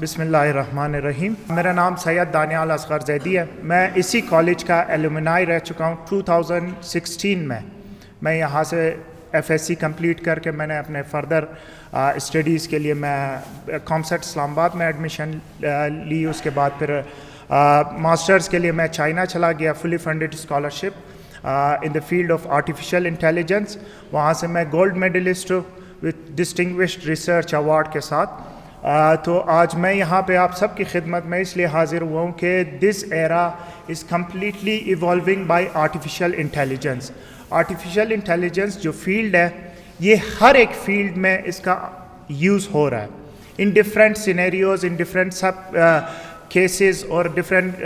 بسم اللہ الرحمن الرحیم. میرا نام سید دانیال اصغر زیدی ہے. میں اسی کالج کا ایلومنائی رہ چکا ہوں. 2016 میں یہاں سے ایف ایس سی کمپلیٹ کر کے میں نے اپنے فردر اسٹڈیز کے لیے میں کامسٹ اسلام آباد میں ایڈمیشن لی. اس کے بعد پھر ماسٹرز کے لیے میں چائنا چلا گیا, fully funded scholarship in the field of artificial intelligence. وہاں سے میں گولڈ میڈلسٹ ہوں وتھ ڈسٹنگوشڈ ریسرچ ایوارڈ کے ساتھ. تو آج میں یہاں پہ آپ سب کی خدمت میں اس لیے حاضر ہوا ہوں کہ this era is completely evolving by artificial intelligence. Artificial intelligence جو فیلڈ ہے یہ ہر ایک فیلڈ میں اس کا یوز ہو رہا ہے, ان ڈفرینٹ سینیریوز, ان ڈفرینٹ سب کیسز اور ڈفرینٹ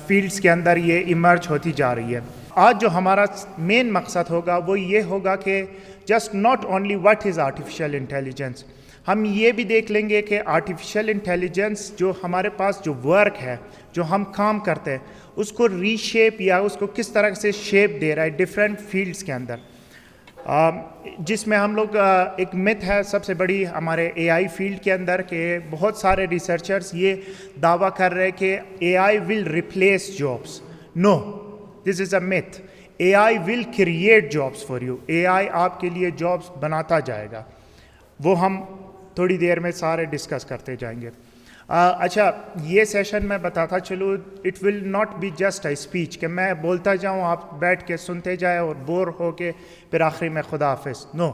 فیلڈس کے اندر یہ ایمرج ہوتی جا رہی ہے. آج جو ہمارا مین مقصد ہوگا وہ یہ ہوگا کہ just not only what is artificial intelligence, ہم یہ بھی دیکھ لیں گے کہ آرٹیفیشیل انٹیلیجنس جو ہمارے پاس جو ورک ہے, جو ہم کام کرتے ہیں, اس کو ری شیپ یا اس کو کس طرح سے شیپ دے رہا ہے ڈفرینٹ فیلڈس کے اندر, جس میں ہم لوگ ایک مت ہے سب سے بڑی ہمارے اے آئی فیلڈ کے اندر کہ بہت سارے ریسرچرز یہ دعویٰ کر رہے کہ AI will replace jobs. No, this is a myth. AI will create jobs for you. اے آئی آپ کے لیے جابس بناتا جائے گا. وہ ہم تھوڑی دیر میں سارے ڈسکس کرتے جائیں گے. اچھا, یہ سیشن میں بتاتا چلوں, it will not be just a speech کہ میں بولتا جاؤں آپ بیٹھ کے سنتے جائیں اور بور ہو کے پھر آخری میں خدا حافظ. No,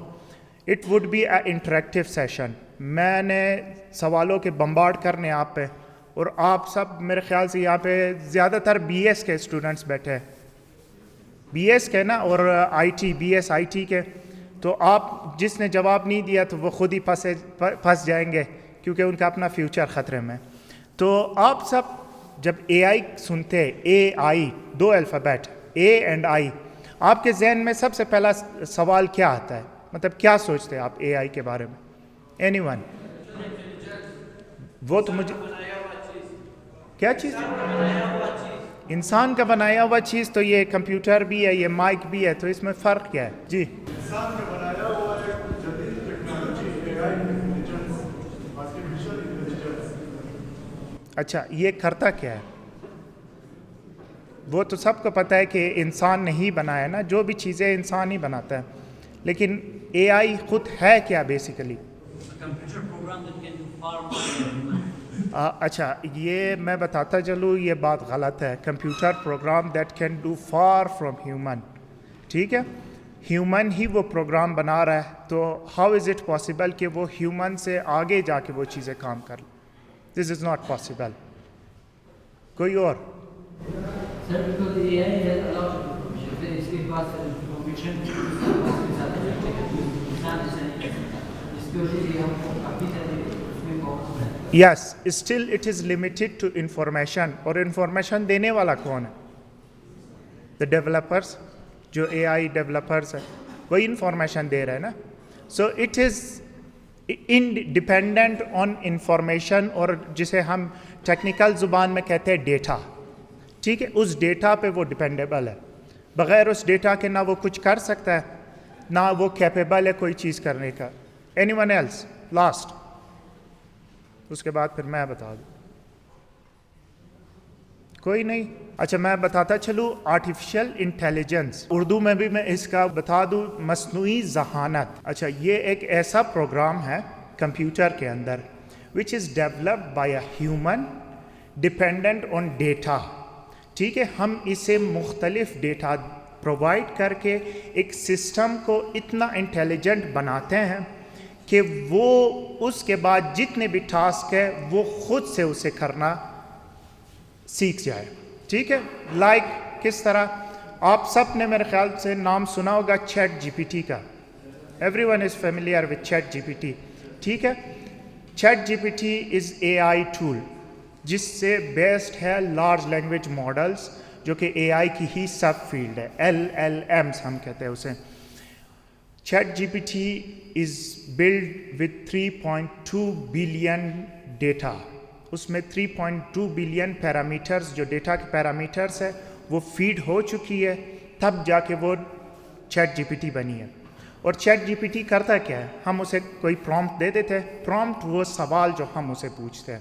it would be a interactive session. میں نے سوالوں کے بمبارڈ کرنے آپ پہ, اور آپ سب میرے خیال سے یہاں پہ زیادہ تر بی ایس کے اسٹوڈنٹس بیٹھے ہیں, بی ایس کے نا, اور I T, B S I T کے. تو آپ جس نے جواب نہیں دیا تو وہ خود ہی پھنس جائیں گے کیونکہ ان کا اپنا فیوچر خطرے میں. تو آپ سب جب اے آئی سنتے, اے آئی, دو الفابیٹ اے اینڈ آئی, آپ کے ذہن میں سب سے پہلا سوال کیا آتا ہے؟ مطلب کیا سوچتے ہیں آپ اے آئی کے بارے میں؟ Any one? وہ تو مجھے کیا چیز؟ انسان کا بنایا ہوا چیز. تو یہ کمپیوٹر بھی ہے, یہ مائک بھی ہے, تو اس میں فرق کیا ہے؟ جی, انسان کا بنایا ہوا ایک جدید ٹیکنالوجی اے آئی انٹیلیجنس, آرٹیفیشیل انٹیلیجنس. اچھا, یہ کرتا کیا ہے؟ وہ تو سب کو پتہ ہے کہ انسان نہیں بنایا نا, جو بھی چیزیں انسان ہی بناتا ہے, لیکن اے آئی خود ہے کیا بیسیکلی؟ اچھا, یہ میں بتاتا چلوں, یہ بات غلط ہے. Computer program that can do for from human. ٹھیک ہے, ہیومن ہی وہ پروگرام بنا رہا ہے, تو ہاؤ از اٹ پاسبل کہ وہ ہیومن سے آگے جا کے وہ چیزیں کام کر لیں؟ This is not possible. کوئی اور؟ سر بالکل یہ ہے اس کے پاس information yes, still it is limited to information. اور انفارمیشن دینے والا کون ہے؟ The developers. جو اے آئی ڈیولپرس ہے وہی انفارمیشن دے رہے ہیں نا. So it is in dependent on information, اور جسے ہم ٹیکنیکل زبان میں کہتے ہیں ڈیٹا. ٹھیک ہے, اس ڈیٹا پہ وہ ڈپینڈیبل ہے. بغیر اس ڈیٹا کے نہ وہ کچھ کر سکتا ہے, نہ وہ کیپیبل ہے کوئی چیز کرنے کا. Any one else? لاسٹ, اس کے بعد پھر میں بتا دوں. کوئی نہیں؟ اچھا, میں بتاتا چلوں آرٹیفیشیل انٹیلیجنس. اردو میں بھی میں اس کا بتا دوں, مصنوعی ذہانت. اچھا, یہ ایک ایسا پروگرام ہے کمپیوٹر کے اندر which is developed by a human dependent on data. ٹھیک ہے, ہم اسے مختلف ڈیٹا پرووائڈ کر کے ایک سسٹم کو اتنا انٹیلیجنٹ بناتے ہیں کہ وہ اس کے بعد جتنے بھی ٹاسک ہے وہ خود سے اسے کرنا سیکھ جائے. ٹھیک ہے, لائک کس طرح؟ آپ سب نے میرے خیال سے نام سنا ہوگا چیٹ جی پی ٹی کا. Everyone is familiar with chat G P T. ٹھیک ہے, chat G P T is AI tool جس سے بیسڈ ہے لارج لینگویج ماڈلس, جو کہ اے آئی کی ہی سب فیلڈ ہے, ایل ایل ایمس ہم کہتے ہیں اسے. Chat G P T is built with 3.2 billion data. اس میں 3.2 بلین پیرامیٹرز, جو ڈیٹا کے پیرامیٹرز ہے وہ فیڈ ہو چکی ہے, تب جا کے وہ چیٹ جی پی ٹی بنی ہے. اور چیٹ جی پی ٹی کرتا کیا ہے؟ ہم اسے کوئی پرومپٹ دے دیتے ہیں. پرومپٹ وہ سوال جو ہم اسے پوچھتے ہیں.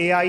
AI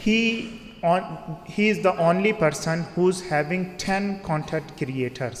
he is the only person who's having 10 content creators।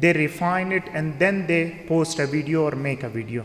they refine it and then they post a video or make a video,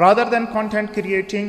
rather than content creating,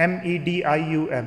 MEDIUM,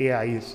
AIs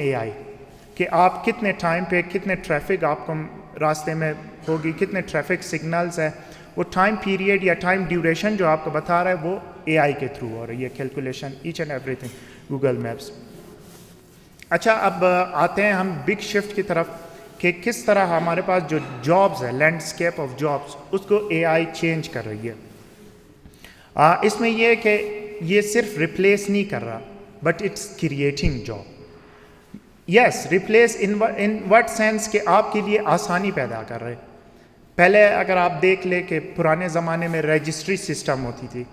AI। کہ آپ کتنے ٹائم پہ کتنے traffic آپ کو راستے میں ہوگی, کتنے ٹریفک سگنلز ہے, وہ ٹائم پیریڈ یا ٹائم ڈیوریشن جو آپ کو بتا رہا ہے وہ اے آئی کے تھرو ہو رہی ہے calculation, each and everything Google Maps. اچھا اب آتے ہیں ہم بگ شفٹ کی طرف کہ کس طرح ہمارے پاس جو جابز ہے, لینڈسکیپ آف جابز, اس کو اے آئی چینج کر رہی ہے. اس میں یہ ہے کہ یہ صرف ریپلیس نہیں کر رہا but it's creating job. Yes replace in what sense کہ آپ کے لیے آسانی پیدا کر رہے. پہلے اگر آپ دیکھ لیں کہ پرانے زمانے میں رجسٹری سسٹم ہوتی تھی,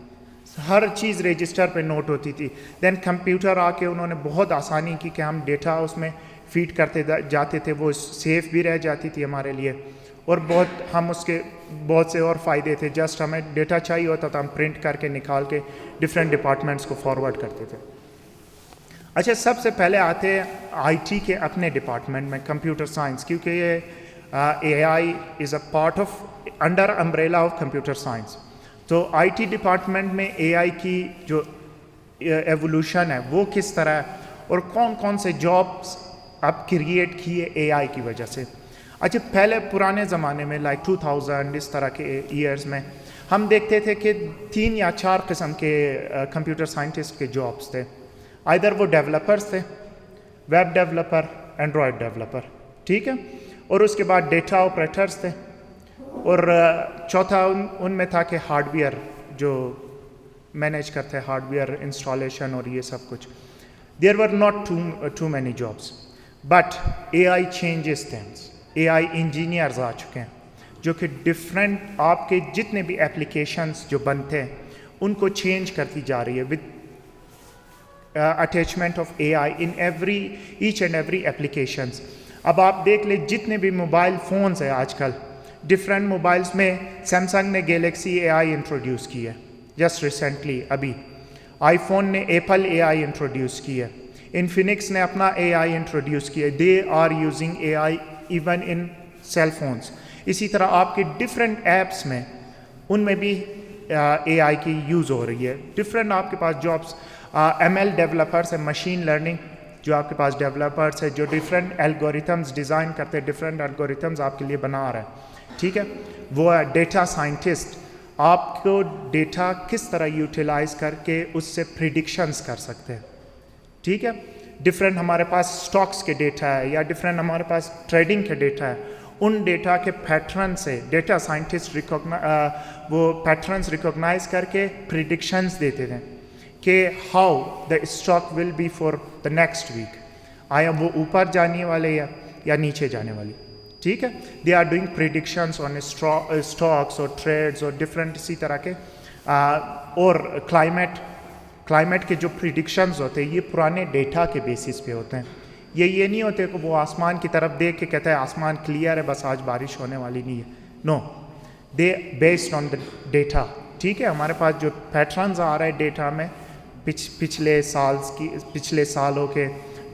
ہر چیز رجسٹر پہ نوٹ ہوتی تھی. دین کمپیوٹر آ کے انہوں نے بہت آسانی کی کہ ہم ڈیٹا اس میں فیڈ کرتے جاتے تھے, وہ سیف بھی رہ جاتی تھی ہمارے لیے, اور بہت ہم اس کے بہت سے اور فائدے تھے. جسٹ ہمیں ڈیٹا چاہیے ہوتا تھا, ہم پرنٹ کر کے نکال کے ڈفرینٹ ڈپارٹمنٹس کو فارورڈ کرتے تھے. اچھا سب سے پہلے آتے ہیں آئی ٹی کے اپنے ڈپارٹمنٹ میں, کمپیوٹر سائنس, کیونکہ یہ AI is a part of under umbrella of computer science. تو آئی ٹی ڈپارٹمنٹ میں اے آئی کی جو ایوولوشن ہے وہ کس طرح ہے, اور کون کون سے جابس اب کریٹ کیے اے آئی کی وجہ سے. اچھا پہلے پرانے زمانے میں لائک 2000 اس طرح کے ایئرز میں ہم دیکھتے تھے کہ 3 یا 4 قسم کے کمپیوٹر سائنٹسٹ کے جابس تھے. آئدر وہ ڈیولپرس تھے, ویب ڈیولپر, اینڈرائڈ ڈیولپر, ٹھیک ہے, اور اس کے بعد ڈیٹا آپریٹرس تھے, اور چوتھا ان میں تھا کہ ہارڈ ویئر جو مینیج کرتے ہیں, ہارڈ ویئر انسٹالیشن اور یہ سب کچھ. There were not too many jobs but AI changes things. AI engineers آ چکے ہیں جو کہ ڈفرینٹ آپ کے جتنے بھی اپلیکیشنس جو بنتے ہیں ان کو چینج کرتی جا رہی ہے with attachment of a I in each and every applications. اب آپ دیکھ لیں جتنے بھی موبائل فونز ہیں آج کل, ڈفرینٹ موبائلس میں سیمسنگ نے گیلیکسی اے آئی انٹروڈیوس کی ہے جسٹ ریسنٹلی, ابھی آئی فون نے ایپل اے آئی انٹروڈیوس کی ہے, انفینکس نے اپنا اے آئی انٹروڈیوس کیا ہے. They are using AI even in cell phones. اسی طرح آپ کے ڈفرینٹ ایپس میں ان میں بھی اے آئی کی یوز ہو رہی ہے. ڈفرینٹ آپ کے پاس جابس, ایم ایل ڈیولپرس ہے, مشین لرننگ جو آپ کے پاس ڈیولپرس ہے جو ڈفرینٹ الگوریتھمز ڈیزائن کرتے ہیں, ڈفرینٹ الگوریتھمز آپ کے لیے بنا رہے ہیں, ٹھیک ہے. وہ ہے ڈیٹا سائنٹسٹ, آپ کو ڈیٹا کس طرح یوٹیلائز کر کے اس سے پریڈکشنز کر سکتے ہیں, ٹھیک ہے. ڈفرینٹ ہمارے پاس اسٹاکس کے ڈیٹا ہے یا ڈفرینٹ ہمارے پاس ٹریڈنگ کے ڈیٹا ہے, ان ڈیٹا کے پیٹرن سے ڈیٹا سائنٹسٹ وہ پیٹرنز ریکوگنائز کر کے پریڈکشنز دیتے تھے کہ how the stock will be for the next week, آیا وہ اوپر جانے والے یا نیچے جانے والی, ٹھیک ہے. They are doing predictions on stocks اور ٹریڈز اور ڈفرینٹ اسی طرح کے, اور کلائمیٹ کے جو پریڈکشنز ہوتے ہیں یہ پرانے ڈیٹا کے بیسس پہ ہوتے ہیں. یہ نہیں ہوتے کہ وہ آسمان کی طرف دیکھ کے کہتا ہے آسمان کلیئر ہے بس آج بارش ہونے والی نہیں ہے. نو, دے بیسڈ آن دا ڈیٹا, ٹھیک ہے. ہمارے پاس جو پیٹرنز آ رہے ہیں ڈیٹا میں پچھلے سالوں کے,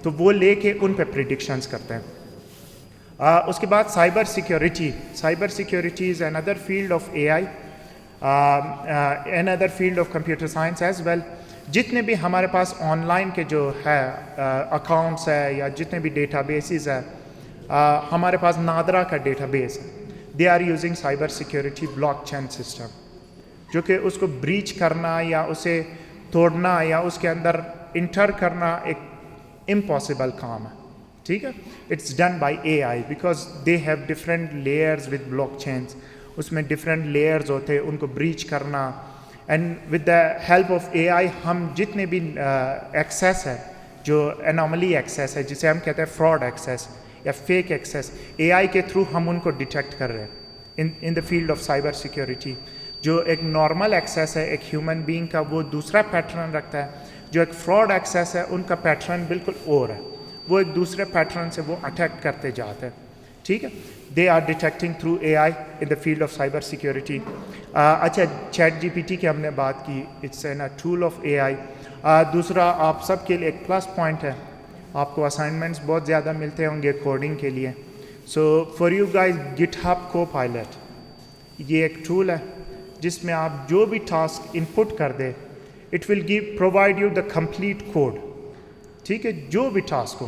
تو وہ لے کے ان پہ پریڈکشنز کرتے ہیں. اس کے بعد cyber security. Cyber security is another field of a I, another field of computer science as well. جتنے بھی ہمارے پاس آن لائن کے جو ہے اکاؤنٹس ہے یا جتنے بھی ڈیٹا بیسز ہے, ہمارے پاس نادرا کا ڈیٹا بیس ہے, they are using cyber security blockchain system, جو کہ اس کو بریچ کرنا یا اسے توڑنا یا اس کے اندر انٹر کرنا ایک امپاسبل کام ہے, ٹھیک ہے. It's done by A I because they have different layers with block chains, اس میں ڈفرینٹ لیئرز ہوتے ہیں, ان کو بریچ کرنا. And with the help of a I ہم جتنے بھی ایکسیس ہے, جو اناملی ایکسیس ہے جسے ہم کہتے ہیں فراڈ ایکسیس یا فیک ایکسیس, اے آئی کے تھرو ہم ان کو ڈیٹیکٹ کر رہے ہیں in the field of cyber security. جو ایک نارمل ایکسیس ہے ایک ہیومن بینگ کا وہ دوسرا پیٹرن رکھتا ہے, جو ایک فراڈ ایکسیس ہے ان کا پیٹرن بالکل اور ہے, وہ ایک دوسرے پیٹرن سے وہ اٹیک کرتے جاتے ہیں, ٹھیک ہے. They are detecting through A I in the field of cyber security. اچھا چیٹ جی پی ٹی کی ہم نے بات کی, it's an a tool of a I. دوسرا آپ سب کے لیے ایک پلس پوائنٹ ہے, آپ کو اسائنمنٹس بہت زیادہ ملتے ہوں گے کوڈنگ کے لیے. سو فار یو گائز گٹ ہب کو پائلٹ, یہ ایک ٹول ہے جس میں آپ جو بھی ٹاسک ان پٹ کر دیں it will provide you the complete code, ٹھیک ہے. جو بھی ٹاسک ہو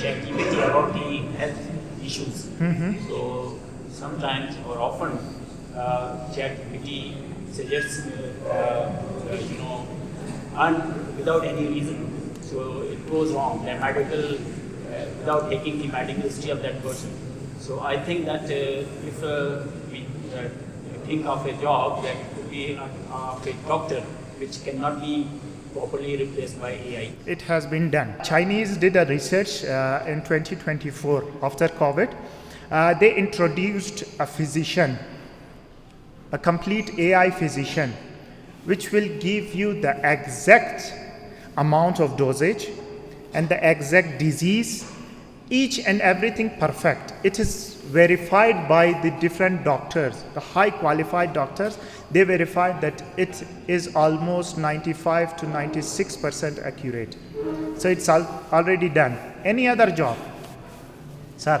ChatGPT about the health issues. So sometimes or often ChatGPT suggests without any reason. So it goes wrong, without taking the medical history of that person. So I think that if we think of a job that could be of a doctor, which cannot be properly replaced by AI. It has been done. Chinese did a research in 2024 after COVID. They introduced a physician, a complete AI physician, which will give you the exact amount of dosage and the exact disease, each and everything perfect. It is verified by the different doctors, the high qualified doctors. They verified that it is almost 95 to 96% accurate. So it's already done. Any other job? Sir?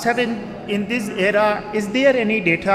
Sir, in this era, is there any data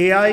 AI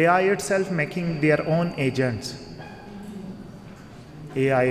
AI itself making their own agents, AI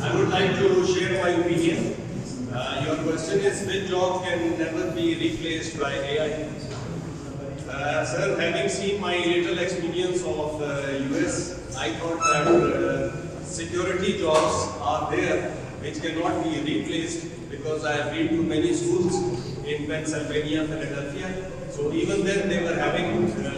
I would like to share my opinion. Your question is which job can never be replaced by AI? Sir, having seen my little experience of US, I thought that security jobs are there which cannot be replaced because I have been to many schools in Pennsylvania, Philadelphia. So even then they were having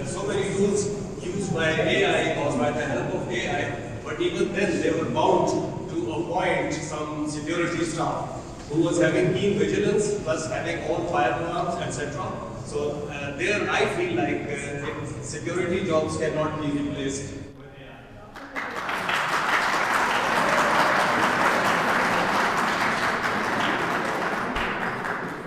so many tools used by AI or by the help of AI, but even then they were bound to appoint some security staff who was having keen vigilance plus having all fire alarms, etc. So there I feel like security jobs cannot be replaced.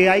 AI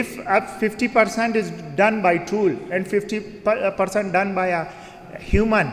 If 50% is done by tool and 50% done by a human,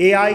AI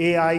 AI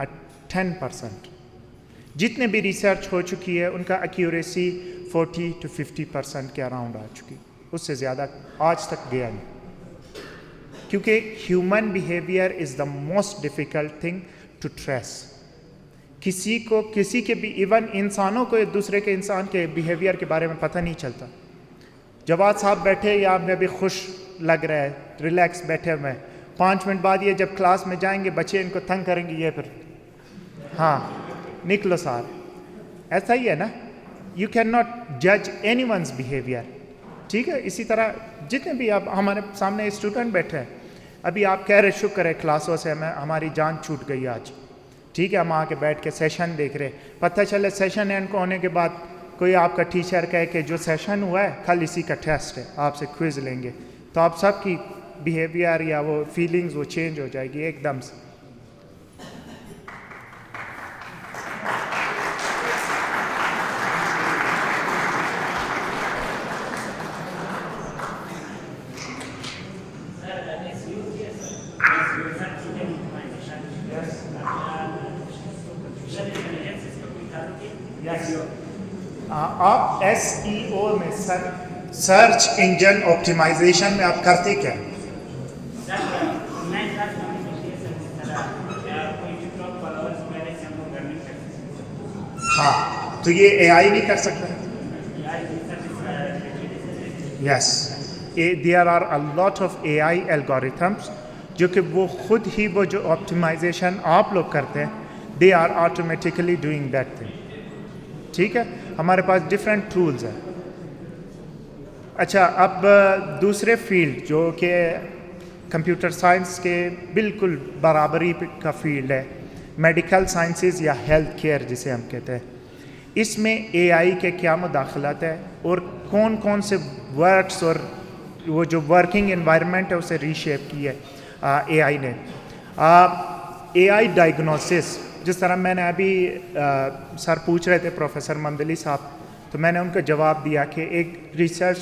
at 10%. جتنے بھی research ہو چکی ہے ان کا accuracy 40 to 50% کے around آ چکی, اس سے زیادہ آج تک گیا نہیں, کیونکہ human behaviour is the most difficult thing to trace. کسی کے بھی ایون انسانوں کو ایک دوسرے کے انسان کے بیہیویئر کے بارے میں پتہ نہیں چلتا. جواد صاحب بیٹھے یا میں بھی خوش لگ رہا ہے, ریلیکس بیٹھے ہوئے, 5 منٹ بعد یہ جب کلاس میں جائیں گے بچے ان کو تنگ کریں گے, یہ پھر ہاں نکلو سار, ایسا ہی ہے نا. یو کین ناٹ جج اینی ونز بیہیویئر, ٹھیک ہے. اسی طرح جتنے بھی اب ہمارے سامنے اسٹوڈنٹ بیٹھے ہیں, ابھی آپ کہہ رہے شکر ہے کلاسوں سے ہماری جان چھوٹ گئی آج, ٹھیک ہے, ہم آ کے بیٹھ کے سیشن دیکھ رہے, پتہ چلے سیشن اینڈ کو ہونے کے بعد کوئی آپ کا ٹیچر کہے کہ جو سیشن ہوا ہے کل اسی کا ٹیسٹ ہے, آپ سے کوئز لیں گے, تو آپ سب کی بیہیویئر یا وہ فیلنگز وہ چینج ہو جائے گی ایک دم سے. آپ ایس ای او میں سرچ انجن آپٹیمائزیشن میں آپ کرتے کیا؟ ہاں, تو یہ اے آئی نہیں کر سکتا. Yes, there are a lot of a I algorithms جو کہ وہ خود ہی وہ جو آپٹیمائزیشن آپ لوگ کرتے ہیں they are automatically doing that thing, ٹھیک ہے. ہمارے پاس ڈفرینٹ ٹولز ہیں. اچھا, اب دوسرے فیلڈ جو کہ کمپیوٹر سائنس کے بالکل برابری کا فیلڈ ہے, میڈیکل سائنسز یا ہیلتھ کیئر جسے ہم کہتے ہیں, اس میں اے آئی کے کیا مداخلت ہے اور کون کون سے ورڈس اور وہ جو ورکنگ انوائرمنٹ ہے اسے ری شیپ کی ہے اے آئی نے. اے آئی ڈائگنوسس, جس طرح میں نے ابھی سر پوچھ رہے تھے پروفیسر ممدلی صاحب, تو میں نے ان کو جواب دیا کہ ایک research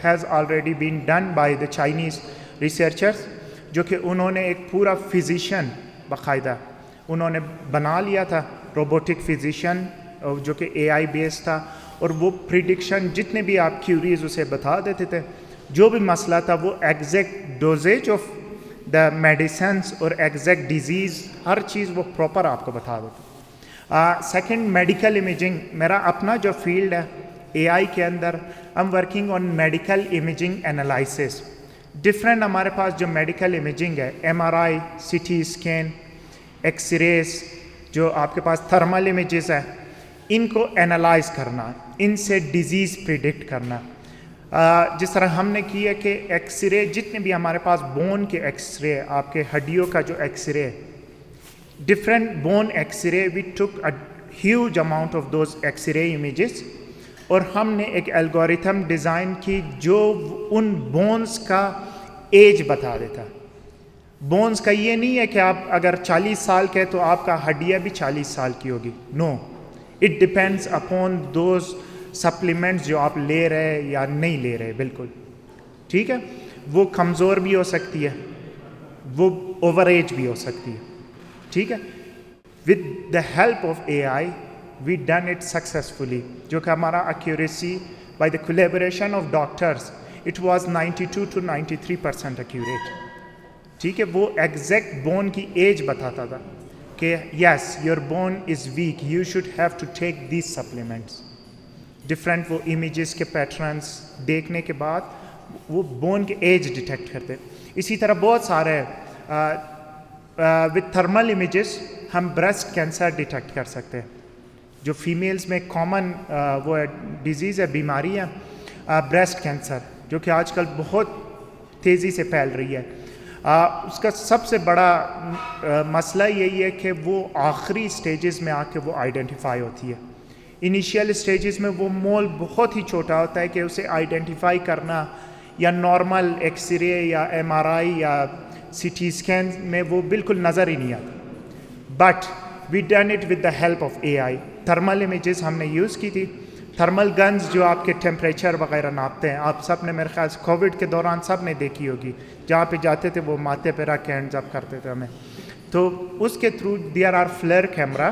has already been done by the Chinese researchers, جو کہ انہوں نے ایک پورا فزیشین باقاعدہ انہوں نے بنا لیا تھا, روبوٹک فزیشین جو کہ اے آئی بیس تھا, اور وہ پریڈکشن جتنے بھی آپ کیوریز اسے بتا دیتے تھے, جو بھی مسئلہ تھا وہ exact dosage of the medicines اور ایگزیکٹ ڈیزیز ہر چیز وہ پراپر آپ کو بتا دیتے. سیکنڈ, میڈیکل امیجنگ میرا اپنا جو فیلڈ ہے اے آئی کے اندر, I am working on medical imaging analysis. Different ہمارے پاس جو میڈیکل امیجنگ ہے, M R I, C T scan, X rays, جو آپ کے پاس تھرمل امیجز ہے, ان کو انالائز کرنا, ان سے ڈیزیز پریڈکٹ کرنا. جس طرح ہم نے کی ہے کہ ایکس رے جتنے بھی ہمارے پاس بون کے ایکس رے, آپ کے ہڈیوں کا جو X ray, different bone X ray, we took a huge amount of those X ray images, اور ہم نے ایک الگوریتھم ڈیزائن کی جو ان بونز کا ایج بتا دیتا. بونز کا یہ نہیں ہے کہ آپ اگر 40 سال کے تو آپ کا ہڈیاں بھی 40 سال کی ہوگی, no, it depends upon those supplements جو آپ لے رہے یا نہیں لے رہے, بالکل ٹھیک ہے. وہ کمزور بھی ہو سکتی ہے, وہ اوور ایج بھی ہو سکتی ہے, ٹھیک ہے. With the help of a I we done it successfully, جو کہ ہمارا accuracy by the collaboration of doctors it was 92 to 93% accurate, ٹھیک ہے. وہ ایگزیکٹ بون کی ایج بتاتا تھا کہ yes your bone is weak, you should have to take these supplements. Different وہ امیجز کے پیٹرنس دیکھنے کے بعد وہ بون کے ایج ڈیٹیکٹ کرتے. اسی طرح بہت سارے وتھ تھرمل امیجز ہم بریسٹ کینسر ڈیٹیکٹ کر سکتے ہیں, جو فیمیلز میں کامن وہ ڈیزیز ہے, بیماری ہے بریسٹ کینسر, جو کہ آج کل بہت تیزی سے پھیل رہی ہے. اس کا سب سے بڑا مسئلہ یہی ہے کہ وہ آخری سٹیجز میں آ کے وہ آئیڈینٹیفائی ہوتی ہے. انیشیل سٹیجز میں وہ مول بہت ہی چھوٹا ہوتا ہے کہ اسے آئیڈینٹیفائی کرنا یا نارمل ایکس رے یا ایم آر آئی یا سی ٹی اسکین میں وہ بالکل نظر ہی نہیں آتا. But we done it with the help of a I. Thermal images ہم نے یوز کی تھی, تھرمل گنز جو آپ کے ٹیمپریچر وغیرہ ناپتے ہیں, آپ سب نے میرے خیال سے کووڈ کے دوران سب نے دیکھی ہوگی, جہاں پہ جاتے تھے وہ ماتھے پہ رکھ کے ہینڈز اپ کرتے تھے ہمیں. تو اس کے through there are FLIR camera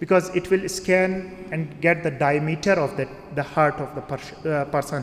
because it will scan and get the diameter of the heart of the person।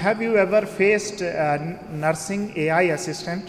Have you ever faced nursing AI assistant?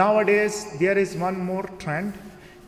nowadays there is one more trend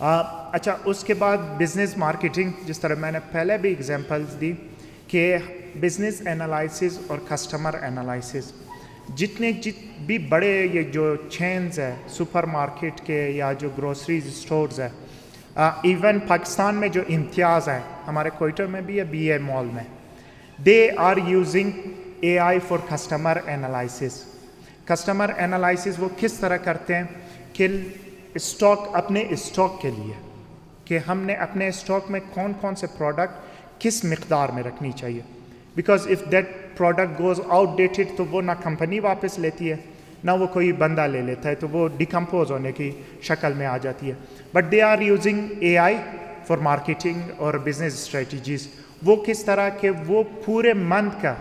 اچھا اس کے بعد business marketing, جس طرح میں نے پہلے بھی examples دی کہ بزنس انالائسس اور کسٹمر انالائسس, جتنے بھی بڑے یہ جو چینز ہے سپر مارکیٹ کے یا جو گروسریز اسٹورز ہے, ایون پاکستان میں جو امتیاز ہے ہمارے کوئٹہ میں بھی ہے بی اے مال میں, they are using AI for customer analysis. Customer analysis وہ کس طرح کرتے ہیں کہ اسٹاک اپنے اسٹاک کے لیے کہ ہم نے اپنے اسٹاک میں کون کون سے پروڈکٹ کس مقدار میں رکھنی چاہیے, because if that product goes out dated تو وہ نہ کمپنی واپس لیتی ہے نہ وہ کوئی بندہ لے لیتا ہے, تو وہ ڈیکمپوز ہونے کی شکل میں آ جاتی ہے. But they are using AI for marketing اور بزنس اسٹریٹجیز. وہ کس طرح کہ وہ پورے منتھ کا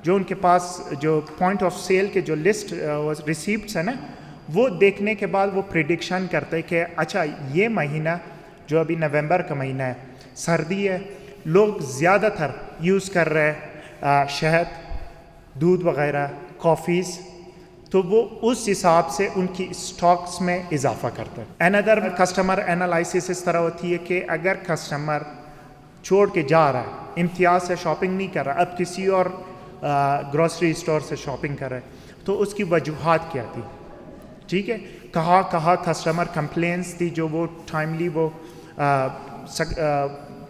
جو ان کے پاس جو پوائنٹ آف سیل کے جو لسٹ ریسیپٹس ہیں نا, وہ دیکھنے کے بعد وہ پریڈکشن کرتے کہ اچھا یہ مہینہ جو ابھی نومبر کا مہینہ ہے, سردی ہے, لوگ زیادہ تر یوز کر رہے ہیں شہد, دودھ وغیرہ, کافیز, تو وہ اس حساب سے ان کی اسٹاکس میں اضافہ کرتا ہے. اندر کسٹمر انالائسس اس طرح ہوتی ہے کہ اگر کسٹمر چھوڑ کے جا رہا ہے, امتیاز سے شاپنگ نہیں کر رہا, اب کسی اور گروسری اسٹور سے شاپنگ کر رہا ہے, تو اس کی وجوہات کیا تھی, ٹھیک ہے, کہاں کسٹمر کمپلینس تھی جو وہ ٹائملی وہ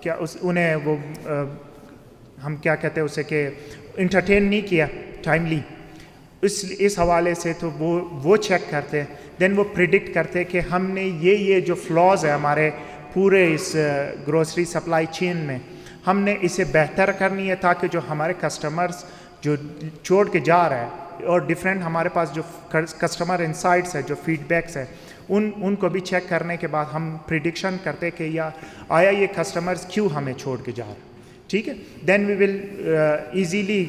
کیا انہیں وہ ہم کیا کہتے ہیں اسے کہ انٹرٹین نہیں کیا ٹائملی, اس حوالے سے تو وہ چیک کرتے ہیں. دین وہ پریڈکٹ کرتے کہ ہم نے یہ جو فلاز ہے ہمارے پورے اس گروسری سپلائی چین میں, ہم نے اسے بہتر کرنی ہے تاکہ جو ہمارے کسٹمرز جو چھوڑ کے جا رہا ہے, اور ڈفرینٹ ہمارے پاس جو کسٹمر انسائٹس ہے, جو فیڈ بیکس ہے, ان کو بھی چیک کرنے کے بعد ہم پریڈکشن کرتے کہ آیا یہ کسٹمرز کیوں ہمیں چھوڑ کے جا رہے ہیں, ٹھیک ہے. Then we will easily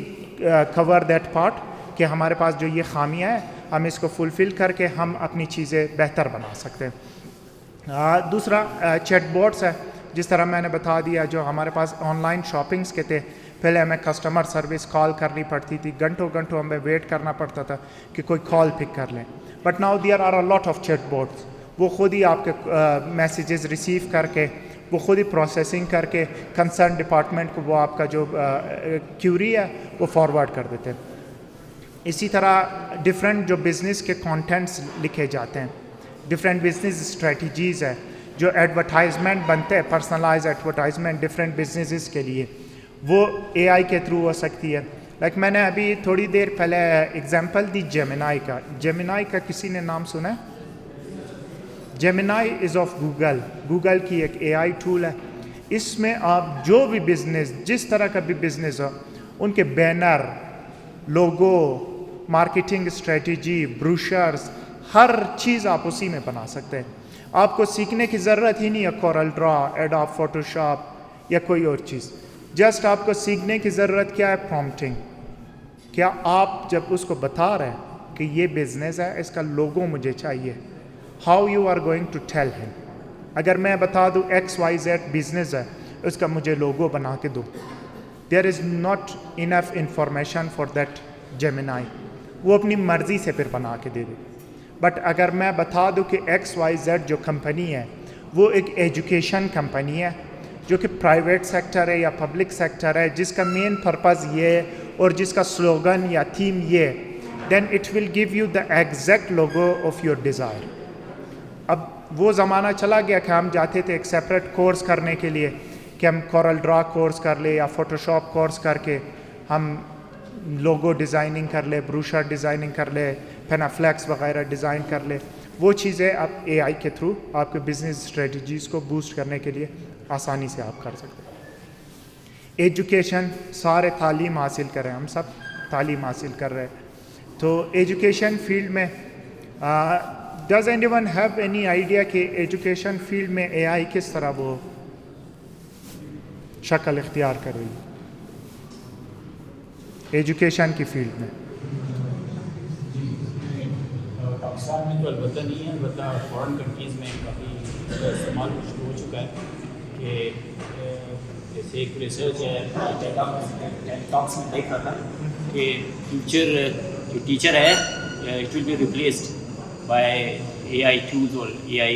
cover that part کہ ہمارے پاس جو یہ خامیاں ہیں ہم اس کو فلفل کر کے ہم اپنی چیزیں بہتر بنا سکتے ہیں. دوسرا چیٹ بوٹس ہے, جس طرح میں نے بتا دیا جو ہمارے پاس آن لائن شاپنگس کے تھے, پہلے ہمیں کسٹمر سروس کال کرنی پڑتی تھی, گھنٹوں ہمیں ویٹ کرنا پڑتا تھا کہ کوئی کال پک کر لیں. But now there are a lot of chatbots, وہ خود ہی آپ کے میسیجز ریسیو کر کے وہ خود ہی پروسیسنگ کر کے کنسرن ڈپارٹمنٹ کو وہ آپ کا جو کیوری ہے وہ فارورڈ کر دیتے ہیں. اسی طرح ڈفرینٹ جو بزنس کے کانٹینٹس لکھے جاتے ہیں, ڈفرینٹ بزنس اسٹریٹجیز ہے, جو ایڈورٹائزمنٹ بنتے ہیں, پرسنلائز ایڈورٹائزمنٹ ڈفرینٹ بزنسز کے لیے, وہ اے آئی کے تھرو ہو سکتی ہے. لائک میں نے ابھی تھوڑی دیر پہلے ایگزامپل دی جیمینائی کا. جیمینائی کا کسی نے نام سنا ہے؟ جیمینائی از آف گوگل کی ایک اے آئی ٹول ہے. اس میں آپ جو بھی بزنس, جس طرح کا بھی بزنس ہو, ان کے بینر, لوگو, مارکیٹنگ اسٹریٹجی, بروشرز, ہر چیز آپ اسی میں بنا سکتے ہیں. آپ کو سیکھنے کی ضرورت ہی نہیں ہے کورل ڈرا, ایڈوب فوٹوشاپ یا کوئی اور چیز. جسٹ آپ کو سیکھنے کی ضرورت کیا ہے؟ پرومپٹنگ. کیا آپ جب اس کو بتا رہے ہیں کہ یہ بزنس ہے, اس کا لوگو مجھے چاہیے, how you are going to tell him. اگر میں بتا دوں XYZ بزنس ہے, اس کا مجھے لوگو بنا کے دو, there is not enough information for that Gemini, وہ اپنی مرضی سے پھر بنا کے دے دے. بٹ اگر میں بتا دوں کہ XYZ جو کمپنی ہے وہ ایک ایجوکیشن کمپنی ہے, جو کہ پرائیویٹ سیکٹر ہے یا پبلک سیکٹر ہے, جس کا مین پرپز یہ ہے اور جس کا سلوگن یا تھیم یہ ہے, then it will give you the exact logo of your desire. اب وہ زمانہ چلا گیا کہ ہم جاتے تھے ایک سیپریٹ کورس کرنے کے لیے کہ ہم کورل ڈرا کورس کر لے یا فوٹوشاپ کورس کر کے ہم لوگو ڈیزائننگ کر لے, بروشر ڈیزائننگ کر لے, پینافلیکس وغیرہ ڈیزائن کر لے. وہ چیزیں اب اے آئی کے تھرو آپ کے بزنس اسٹریٹجیز کو بوسٹ کرنے کے لیے آسانی سے آپ کر سکتے ہیں. ایجوکیشن, سارے تعلیم حاصل کریں, ہم سب تعلیم حاصل کر رہے ہیں. تو ایجوکیشن فیلڈ میں does any one have any idea کہ ایجوکیشن فیلڈ میں اے آئی کس طرح وہ شکل اختیار کر رہی ہے ایجوکیشن کی فیلڈ میں؟ پاکستان میں تو البتہ نہیں ہے, البتہ فارن کنٹریز میں کافی استعمال ہو چکا ہے. کہ جیسے ایک ریسرچ ہے, ٹاکس میں دیکھ رہا تھا کہ فیوچر جو ٹیچر ہے it will be replaced by AI tools or AI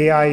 AI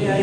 AI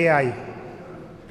AI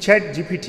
ChatGPT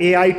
AI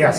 Yes.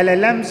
LLMs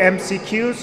MCQs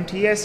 NTS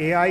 AI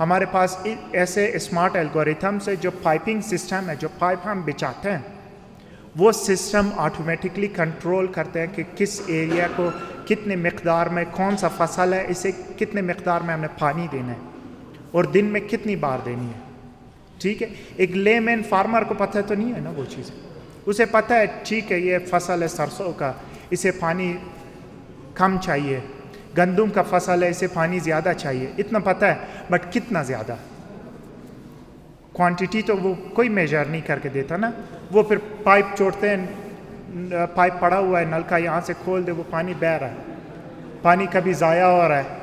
ہمارے پاس ایسے اسمارٹ الگوریتھمس ہے جو پائپنگ سسٹم ہے, جو پائپ ہم بچھاتے ہیں وہ سسٹم آٹومیٹکلی کنٹرول کرتے ہیں کہ کس ایریا کو کتنے مقدار میں کون سا فصل ہے, اسے کتنے مقدار میں ہم نے پانی دینا ہے اور دن میں کتنی بار دینی ہے. ٹھیک ہے, ایک لے مین فارمر کو پتہ تو نہیں ہے نا وہ چیز, اسے پتہ ہے ٹھیک ہے یہ فصل ہے سرسوں کا, اسے پانی کم چاہیے, گندم کا فصل ہے اسے پانی زیادہ چاہیے, اتنا پتہ ہے, بٹ کتنا زیادہ کوانٹٹی تو وہ کوئی میجر نہیں کر کے دیتا نا. وہ پھر پائپ چھوڑتے ہیں, پائپ پڑا ہوا ہے نل کا, یہاں سے کھول دے وہ پانی بہہ رہا ہے, پانی کبھی ضائع ہو رہا ہے,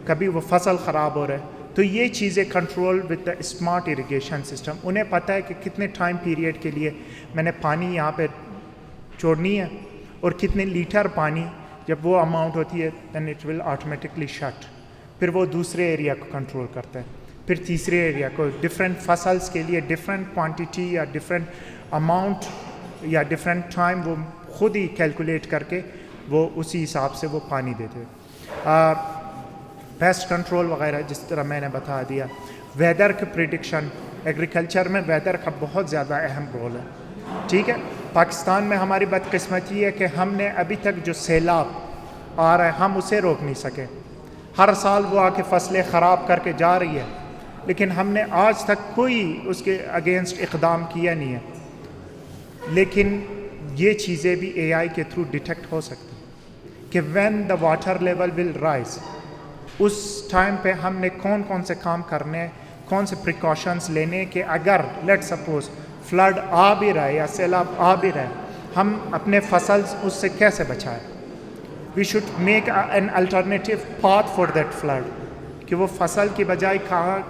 کبھی وہ فصل خراب ہو رہا ہے. تو یہ چیزیں control with the smart irrigation system, انہیں پتہ ہے کہ کتنے ٹائم پیریڈ کے لیے میں نے پانی یہاں پہ چھوڑنی ہے اور کتنے لیٹر پانی, جب وہ اماؤنٹ ہوتی ہے then it will automatically shut. پھر وہ دوسرے ایریا کو کنٹرول کرتا ہے, پھر تیسرے ایریا کو, ڈفرینٹ فصلز کے لیے ڈفرینٹ کوانٹٹی یا ڈفرینٹ اماؤنٹ یا ڈفرینٹ ٹائم وہ خود ہی کیلکولیٹ کر کے وہ اسی حساب سے وہ پانی دیتے. پیسٹ کنٹرول وغیرہ جس طرح میں نے بتا دیا. ویدر کی پریڈکشن, ایگریکلچر میں ویدر کا بہت زیادہ اہم رول ہے. ٹھیک ہے, پاکستان میں ہماری بدقسمتی ہے کہ ہم نے ابھی تک جو سیلاب آ رہا ہے ہم اسے روک نہیں سکے. ہر سال وہ آ کے فصلیں خراب کر کے جا رہی ہے, لیکن ہم نے آج تک کوئی اس کے اگینسٹ اقدام کیا نہیں ہے. لیکن یہ چیزیں بھی اے آئی کے تھرو ڈیٹیکٹ ہو سکتی ہیں کہ when the water level will rise, اس ٹائم پہ ہم نے کون کون سے کام کرنے, کون سے پریکاشنز لینے کہ اگر لیٹ سپوز فلڈ آ بھی رہا ہے یا سیلاب آ بھی رہا ہے ہم اپنے فصل اس سے کیسے بچائیں. We should make an alternative path for that flood, کہ وہ فصل کی بجائے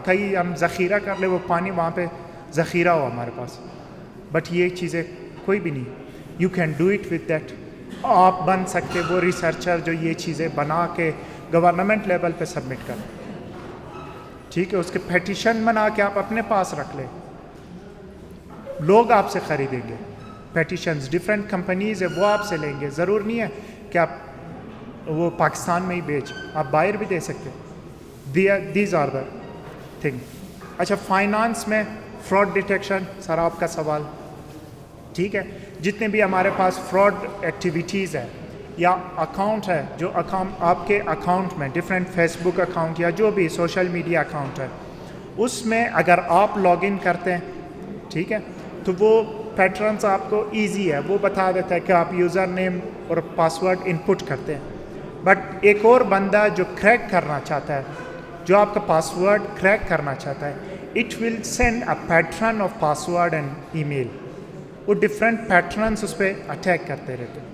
کہیں ہم ذخیرہ کر لیں, وہ پانی وہاں پہ ذخیرہ ہو ہمارے پاس. بٹ یہ چیزیں کوئی بھی نہیں, you can do it with that. آپ بن سکتے وہ ریسرچر جو یہ چیزیں بنا کے گورنمنٹ لیول پہ سبمٹ کریں. ٹھیک ہے, اس کے پیٹیشن بنا کے آپ اپنے پاس رکھ لیں, لوگ آپ سے خریدیں گے. پیٹیشنز ڈفرینٹ کمپنیز ہے وہ آپ سے لیں گے, ضرور نہیں ہے کہ آپ وہ پاکستان میں ہی بیچ, آپ باہر بھی دے سکتے. These are the thing. اچھا, فائنانس میں فراڈ ڈیٹیکشن, سر آپ کا سوال. ٹھیک ہے, جتنے بھی ہمارے پاس فراڈ ایکٹیویٹیز ہے یا اکاؤنٹ ہے, جو آپ کے اکاؤنٹ میں ڈفرینٹ فیس بک اکاؤنٹ یا جو بھی سوشل میڈیا اکاؤنٹ ہے, اس میں اگر آپ لاگ ان کرتے ہیں, ٹھیک ہے, تو وہ پیٹرنس آپ کو ایزی ہے, وہ بتا دیتا ہے کہ آپ یوزر نیم اور پاسورڈ ان پٹ کرتے ہیں. بٹ ایک اور بندہ جو کریک کرنا چاہتا ہے, جو آپ کا پاسورڈ کریک کرنا چاہتا ہے, it will send a pattern of password and e mail. وہ ڈفرینٹ پیٹرنس اس پہ اٹیک کرتے رہتے ہیں,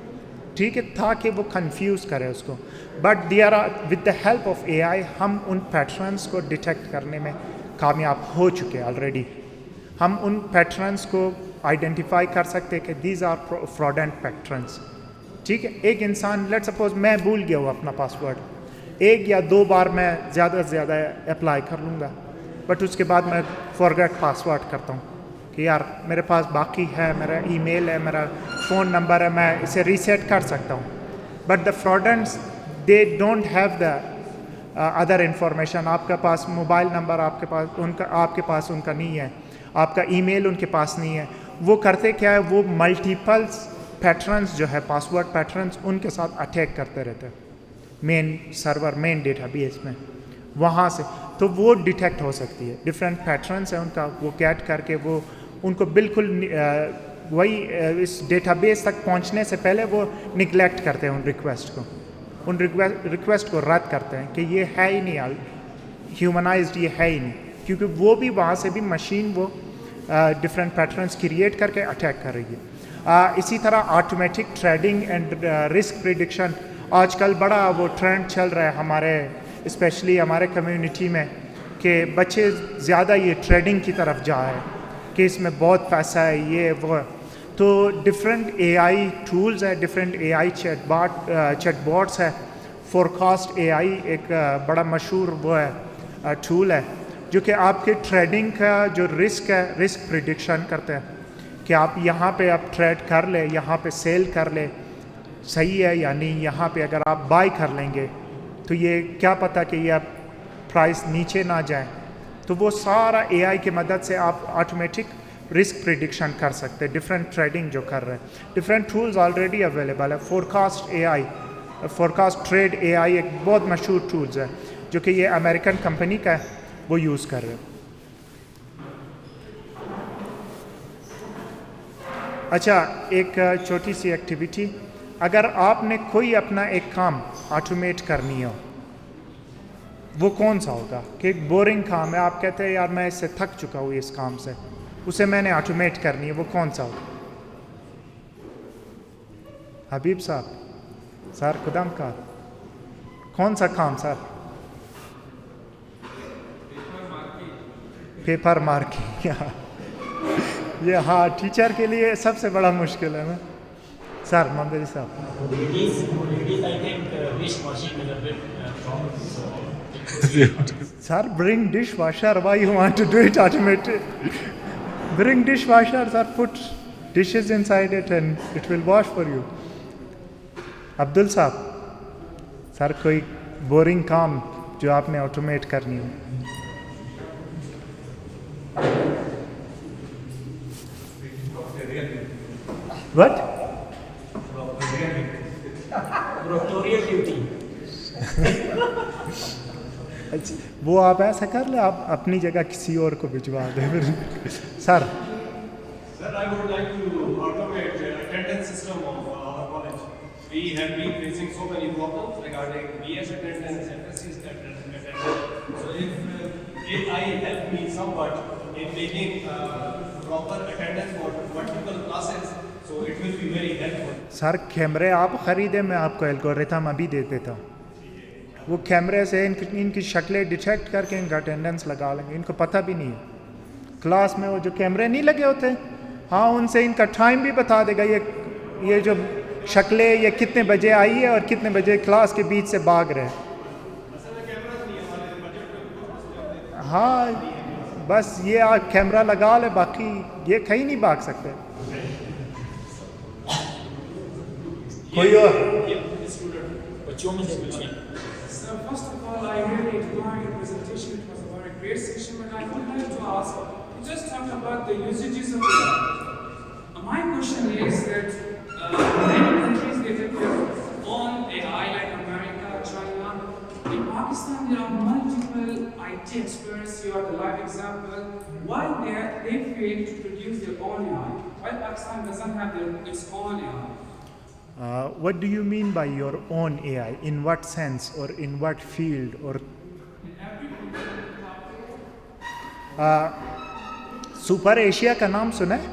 ٹھیک ہے, تاکہ وہ کنفیوز کرے اس کو. But they are with the help of a I ہم ان پیٹرنس کو ڈیٹیکٹ کرنے میں کامیاب ہو چکے آلریڈی. ہم ان پیٹرنس کو آئیڈینٹیفائی کر سکتے کہ دیز آر فراڈنٹ پیٹرنس. ٹھیک ہے, ایک انسان لیٹ سپوز میں بھول گیا ہوں اپنا پاسورڈ, 1 یا 2 بار میں زیادہ سے زیادہ اپلائی کر لوں گا, بٹ اس کے بعد میں فارگیٹ پاسورڈ کرتا ہوں کہ یار میرے پاس باقی ہے, میرا ای میل ہے, میرا فون نمبر ہے, میں اسے ریسیٹ کر سکتا ہوں. But the fraudants they don't have the other information. آپ کے پاس موبائل نمبر آپ کے پاس ان کا نہیں ہے, آپ کا ای میل ان کے پاس نہیں ہے. وہ کرتے کیا ہے, وہ ملٹیپلس پیٹرنس جو ہے پاسورڈ پیٹرنس ان کے ساتھ اٹیک کرتے رہتے ہیں مین سرور, مین ڈیٹا بیس میں, وہاں سے. تو وہ ڈیٹیکٹ ہو سکتی ہے. ڈفرینٹ پیٹرنس ہیں ان کا, وہ کیٹ کر کے وہ ان کو بالکل وہی اس ڈیٹا بیس تک پہنچنے سے پہلے وہ نگلیکٹ کرتے ہیں ان ریکویسٹ کو, ان ریکویسٹ کو رد کرتے ہیں کہ یہ ہے ہی نہیں ہیومنائزڈ, یہ ہے ہی نہیں, کیونکہ وہ بھی وہاں سے بھی مشین وہ ڈفرینٹ پیٹرنس کریٹ کر کے اٹیک کر رہی ہے. اسی طرح automatic trading and risk prediction آج کل بڑا وہ ٹرینڈ چل رہا ہے ہمارے اسپیشلی ہمارے کمیونٹی میں, کہ بچے زیادہ یہ ٹریڈنگ کی طرف جا ہے کہ اس میں بہت پیسہ ہے, یہ وہ. تو ڈفرینٹ اے آئی ٹولز ہے, different a I chat bots ہے. فورکاسٹ اے آئی ایک بڑا مشہور وہ ہے ٹول ہے جو کہ آپ کے ٹریڈنگ کا جو رسک ہے, رسک پریڈکشن کرتے ہیں کہ آپ یہاں پہ آپ ٹریڈ کر لیں, یہاں پہ سیل کر لیں, صحیح ہے یا نہیں. یہاں پہ اگر آپ بائی کر لیں گے تو یہ کیا پتہ کہ یہ پرائس نیچے نہ جائیں, تو وہ سارا AI کی مدد سے آپ آٹومیٹک رسک پریڈکشن کر سکتے ہیں. ڈفرینٹ ٹریڈنگ جو کر رہے ہیں, ڈفرینٹ ٹولز آلریڈی اویلیبل ہے. فورکاسٹ ٹریڈ AI ایک بہت مشہور ٹولز ہے جو کہ یہ امریکن کمپنی کا ہے, وہ یوز کر رہے ہیں. اچھا, ایک چھوٹی سی ایکٹیویٹی, اگر آپ نے کوئی اپنا ایک کام آٹومیٹ کرنی ہو, وہ کون سا ہوگا؟ کہ ایک بورنگ کام ہے, آپ کہتے ہیں یار میں اس سے تھک چکا ہوں اس کام سے, اسے میں نے آٹومیٹ کرنی ہے, وہ کون سا ہوگا؟ حبیب صاحب, سر قدم کا کون سا کام سر؟ Paper marking. یہ ہاں ٹیچر کے لیے سب سے بڑا مشکل ہے نا سر. محمد علی صاحب, I think dish washing is a bit problem. sir, bring dishwasher. Why you want to do it automated? Bring dishwasher, sir, put dishes inside it and it will wash for you. Abdul صاحب, سر کوئی boring کام جو آپ نے automate کرنی ہو. What? Proctorial duty. وہ آپ ایسا کر لیں, آپ اپنی جگہ کسی اور کو بھجوا دیں. سر Sir, I would like to automate the attendance system of our college. We have been facing so many problems regarding BS attendance, FSC's attendance. So if AI help me somewhat in making proper attendance for multiple classes, so it will be very helpful. سر کیمرے آپ خریدیں, میں آپ کو algorithm ابھی دے دیتا ہوں. وہ کیمرے سے ان کی شکلیں ڈیٹیکٹ کر کے ان کا اٹینڈنس لگا لیں گے. ان کو پتہ بھی نہیں ہے کلاس میں وہ جو کیمرے نہیں لگے ہوتے, ہاں ان سے ان کا ٹائم بھی بتا دے گا, یہ جو شکلیں یہ کتنے بجے آئی ہے اور کتنے بجے کلاس کے بیچ سے بھاگ رہے ہیں. ہاں بس یہ آپ کیمرہ لگا لے, باقی یہ کہیں نہیں بھاگ سکتے. کوئی اور؟ So first of all, I really enjoyed your presentation. It was a very great session, but I would like to ask, you just talked about the usages of AI. My question is that many countries they have their own AI, like America, China. In Pakistan, there are multiple IT experts. You are the live example. Why they fail to produce their own AI? Why Pakistan doesn't have its own AI? What do you mean by your own AI? In what sense or in what field? Or super Asia کا نام سنا ہے؟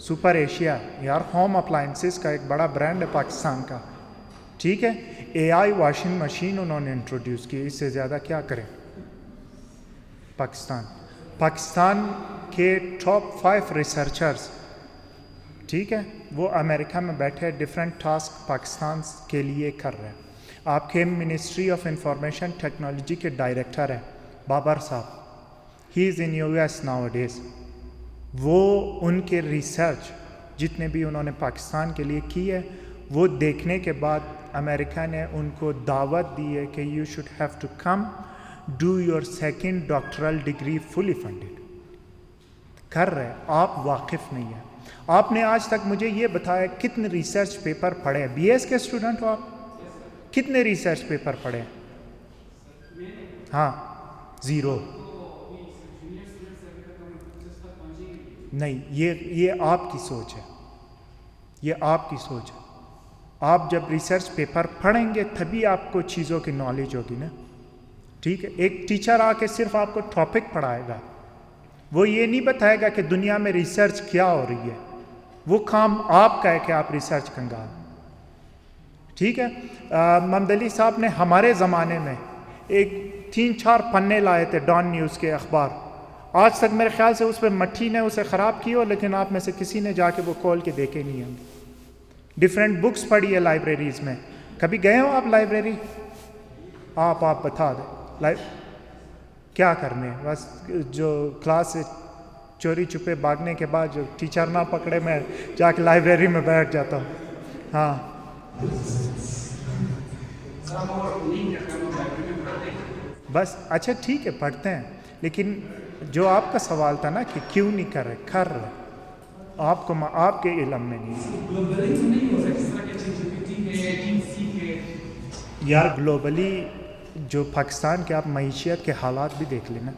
Super Asia یار home appliances کا ایک بڑا brand ہے پاکستان کا, ٹھیک ہے. AI واشنگ مشین انہوں نے انٹروڈیوس کی, اس سے زیادہ کیا کریں. پاکستان کے ٹاپ 5 ریسرچرز, ٹھیک ہے, وہ امریکہ میں بیٹھے ڈفرینٹ ٹاسک پاکستان کے لیے کر رہے ہیں. آپ کے منسٹری آف انفارمیشن ٹیکنالوجی کے ڈائریکٹر ہیں بابر صاحب, ہی از ان US ناؤ ڈیز. وہ ان کے ریسرچ جتنے بھی انہوں نے پاکستان کے لیے کی ہے, وہ دیکھنے کے بعد امریکہ نے ان کو دعوت دی ہے کہ you should have to come do your second doctoral degree fully funded. کر رہے, آپ واقف نہیں ہیں. آپ نے آج تک مجھے یہ بتایا کتنے ریسرچ پیپر پڑھے ہیں. BS کے اسٹوڈنٹ ہو آپ, کتنے ریسرچ پیپر پڑھے ہیں؟ ہاں, 0. نہیں, یہ آپ کی سوچ ہے, یہ آپ کی سوچ ہے. آپ جب ریسرچ پیپر پڑھیں گے تبھی آپ کو چیزوں کی نالج ہوگی نا, ٹھیک ہے. ایک ٹیچر آ کے صرف آپ کو ٹاپک پڑھائے گا, وہ یہ نہیں بتائے گا کہ دنیا میں ریسرچ کیا ہو رہی ہے. وہ کام آپ کا ہے کہ آپ ریسرچ کنگا, ٹھیک ہے. محمد علی صاحب نے ہمارے زمانے میں ایک 3-4 پنے لائے تھے ڈان نیوز کے اخبار. آج تک میرے خیال سے اس پہ مٹھی نے اسے خراب کی ہو, لیکن آپ میں سے کسی نے جا کے وہ کھول کے دیکھے نہیں ہوں. ڈفرینٹ بکس پڑھی ہے لائبریریز میں. کبھی گئے ہو آپ لائبریری؟ آپ بتا دیں کیا کرنے, بس جو کلاس سے چوری چھپے بھاگنے کے بعد جو ٹیچر نہ پکڑے میں جا کے لائبریری میں بیٹھ جاتا ہوں. ہاں بس, اچھا ٹھیک ہے, پڑھتے ہیں. لیکن جو آپ کا سوال تھا نا کہ کیوں نہیں کر رہے، کر رہے، آپ کو آپ کے علم میں نہیں یار. گلوبلی جو پاکستان کے آپ معیشت کے حالات بھی دیکھ لینا،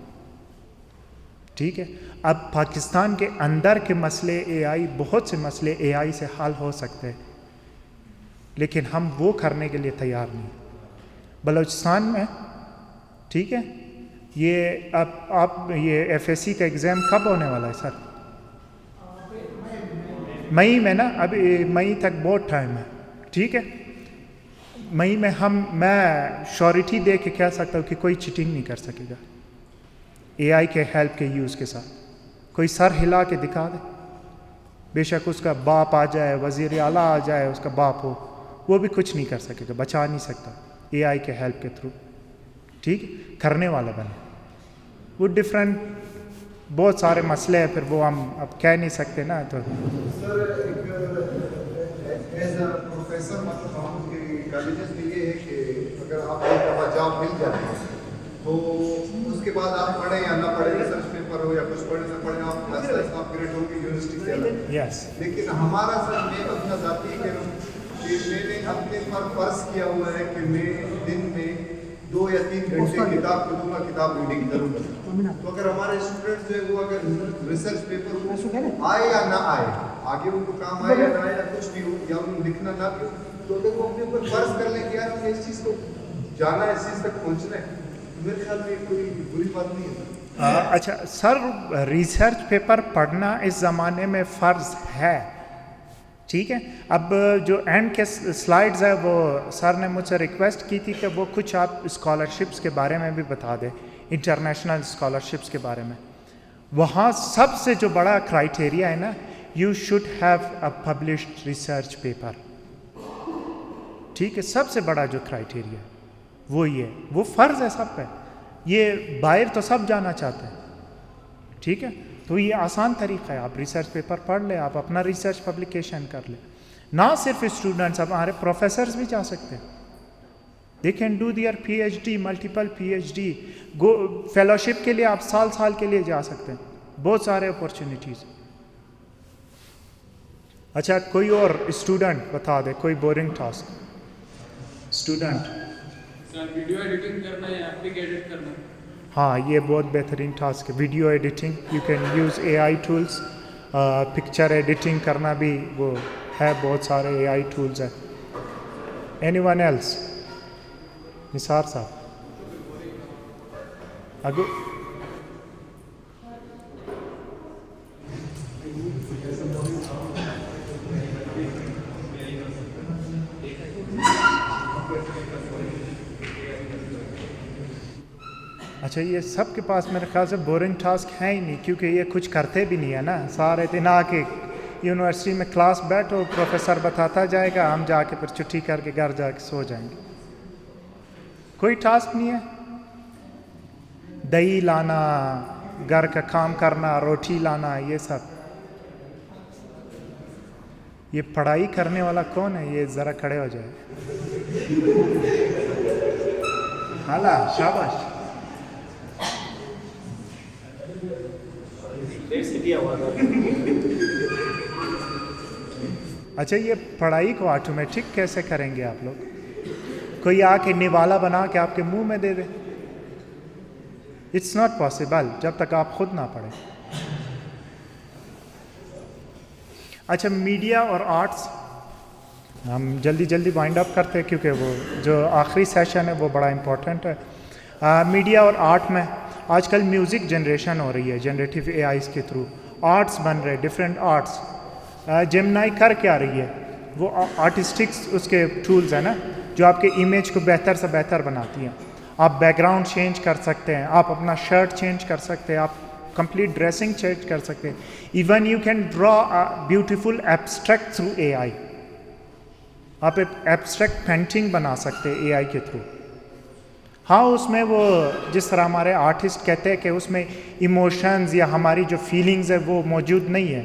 ٹھیک ہے. اب پاکستان کے اندر کے مسئلے اے آئی، بہت سے مسئلے اے آئی سے حل ہو سکتے ہیں، لیکن ہم وہ کرنے کے لیے تیار نہیں. بلوچستان میں ٹھیک ہے، یہ اب آپ یہ ایف ایس سی کا ایگزام کب ہونے والا ہے سر؟ مئی میں نا، اب مئی تک بہت ٹائم ہے، ٹھیک ہے. مئی میں میں شیورٹی دے کے کہہ سکتا ہوں کہ کوئی چیٹنگ نہیں کر سکے گا اے آئی کے ہیلپ کے یوز کے ساتھ. کوئی سر ہلا کے دکھا دے، بے شک اس کا باپ آ جائے، وزیر اعلیٰ آ جائے، اس کا باپ ہو، وہ بھی کچھ نہیں کر سکے گا، بچا نہیں سکتا اے آئی کے ہیلپ کے تھرو. ٹھیک، کرنے والا بنے. وہ ڈفرینٹ بہت سارے مسئلے ہیں، پھر وہ ہم اب کہہ نہیں سکتے نا. تو سر ایز اے پروفیسر مطلب ہم کے کالجز میں یہ ہے کہ اگر آپ کو جاب مل جائے تو اس کے بعد آپ پڑھیں یا نہ پڑھیں، ریسرچ پیپر ہو یا کچھ پڑھیں نہ پڑھیں، آپ اپگریڈ ہو گے یونیورسٹی سے الگ. یس، لیکن ہمارا سر میں اپنا ذاتی کہ میں نے اپنے پر فرض کیا ہوا ہے کہ میں دن میں 2 یا 3 گھنٹے کتاب پڑھوں گا، کتاب ریڈنگ کروں گا. تو اگر ہمارے اسٹوڈنٹس جو ہے وہ اگر ریسرچ پیپر آئے یا نہ آئے، آگے ان کو کام آئے یا نہ آئے یا کچھ بھی ہو یا ان لکھنا نہ بھی ہو، تو اگر وہ اپنے اوپر فرض کر لیں کہ یار ہمیں اس چیز کو جانا ہے، اس چیز تک پہنچنا ہے، میرے خیال میں کوئی بری بات نہیں ہے. اچھا سر، ریسرچ پیپر پڑھنا اس زمانے میں فرض ہے، ٹھیک ہے. اب جو اینڈ کے سلائڈز ہے وہ سر نے مجھ سے ریکویسٹ کی تھی کہ وہ کچھ آپ اسکالرشپس کے بارے میں بھی بتا دیں، انٹرنیشنل اسکالرشپس کے بارے میں. وہاں سب سے جو بڑا کرائٹیریا ہے نا، you should have a published research paper. ٹھیک ہے، سب سے بڑا جو کرائٹیریا ہے وہ یہ، وہ فرض ہے سب پہ. یہ باہر تو سب جانا چاہتے ہیں، ٹھیک ہے. تو یہ آسان طریقہ ہے، آپ ریسرچ پیپر پڑھ لیں، آپ اپنا ریسرچ پبلیکیشن کر لیں. نہ صرف اسٹوڈنٹس، اب ہمارے پروفیسرز بھی جا سکتے ہیں. They can do there P H D, multiple P H D. Fellowship کے لیے آپ سال کے لیے جا سکتے ہیں، بہت سارے اپورچونیٹیز. اچھا کوئی اور اسٹوڈنٹ بتا دے کوئی بورنگ ٹاسک. اسٹوڈنٹ سر ویڈیو ایڈیٹنگ کرنا ہے یا پک ایڈٹ کرنا ہے؟ ہاں یہ بہت بہترین ٹاسک ہے، video editing. You can use A I tools. Picture editing کرنا بھی وہ ہے، بہت سارے اے آئی ٹولز ہیں. Any one else? نثار صاحب اگو. اچھا یہ سب کے پاس میرے خیال سے بورنگ ٹاسک ہے ہی نہیں، کیونکہ یہ کچھ کرتے بھی نہیں ہے نا. سارے دن آ کے یونیورسٹی میں کلاس بیٹھو، پروفیسر بتاتا جائے گا، ہم جا کے پھر چھٹی کر کے گھر جا کے سو جائیں گے. کوئی ٹاسک نہیں ہے. دہی لانا، گھر کا کام کرنا، روٹی لانا، یہ سب. یہ پڑھائی کرنے والا کون ہے؟ یہ ذرا کھڑے ہو جائے. حالا شاباش. اچھا یہ پڑھائی کو آٹومیٹک کیسے کریں گے آپ لوگ؟ کوئی آ کے نوالا بنا کے آپ کے منہ میں دے دے؟ اٹس ناٹ پاسبل جب تک آپ خود نہ پڑھیں. اچھا میڈیا اور آرٹس، ہم جلدی وائنڈ اپ کرتے ہیں کیونکہ وہ جو آخری سیشن ہے وہ بڑا امپورٹنٹ ہے. میڈیا اور آرٹ میں آج کل میوزک جنریشن ہو رہی ہے جنریٹیو اے آئیز کے تھرو. آرٹس بن رہے، ڈفرینٹ آرٹس. جیمنائی کر کیا رہی ہے؟ وہ آرٹسٹکس اس کے ٹولز ہیں نا جو آپ کے امیج کو بہتر سے بہتر بناتی ہیں. آپ بیک گراؤنڈ چینج کر سکتے ہیں، آپ اپنا شرٹ چینج کر سکتے ہیں، آپ کمپلیٹ ڈریسنگ چینج کر سکتے ہیں. Even you can draw beautiful abstract through A آئی. آپ ایک ایبسٹریکٹ پینٹنگ بنا سکتے ہیں اے آئی کے تھرو. ہاں اس میں وہ جس طرح ہمارے آرٹسٹ کہتے ہیں کہ اس میں ایموشنز یا ہماری جو فیلنگز ہے وہ موجود نہیں ہے،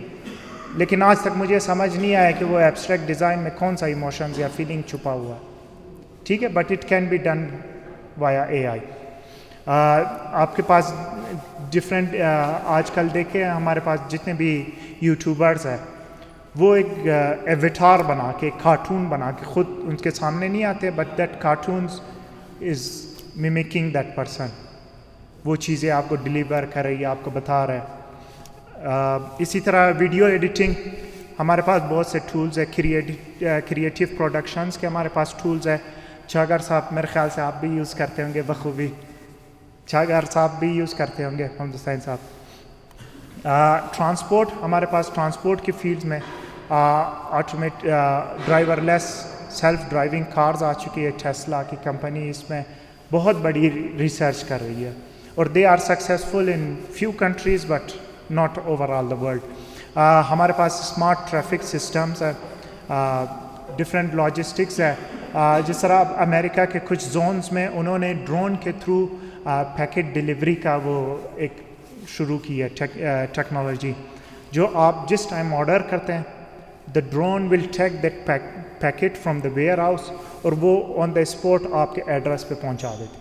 لیکن آج تک مجھے سمجھ نہیں آیا کہ وہ ایبسٹریکٹ ڈیزائن میں کون سا ایموشنز یا فیلنگ چھپا ہوا ہے. ٹھیک ہے، but it can be done via A آئی. آپ کے پاس ڈفرینٹ آج کل دیکھیں ہمارے پاس جتنے بھی یوٹیوبرز ہیں وہ ایک ایویٹار بنا کے کارٹون بنا کے خود ان کے سامنے نہیں آتے but that cartoons is میمیکنگ that person, وہ چیزیں آپ کو ڈلیور کر رہی ہے، آپ کو بتا رہا ہے. اسی طرح ویڈیو ایڈیٹنگ ہمارے پاس بہت سے ٹولز ہیں، کریٹیو پروڈکشنز کے ہمارے پاس ٹولز ہیں. چاگر صاحب میرے خیال سے آپ بھی یوز کرتے ہوں گے بخوبی، چاگر صاحب بھی یوز کرتے ہوں گے، حمد حسین صاحب. ٹرانسپورٹ ہمارے پاس ٹرانسپورٹ کی فیلڈ میں automate driverless self driving cars آ چکی ہے. ٹیسلا کی کمپنی اس میں بہت بڑی ریسرچ کر رہی ہے اور they are successful in few countries but not over all the world. ہمارے پاس اسمارٹ ٹریفک سسٹمز ہے، ڈفرینٹ لاجسٹکس ہے. جس طرح امریکہ کے کچھ زونز میں انہوں نے ڈرون کے تھرو پیکٹ ڈلیوری کا وہ ایک شروع کی ہے ٹیکنالوجی، جو آپ جس ٹائم آرڈر کرتے ہیں the drone will take that packet from the warehouse اور وہ آن دا اسپاٹ آپ کے ایڈریس پہ پہنچا دیتے.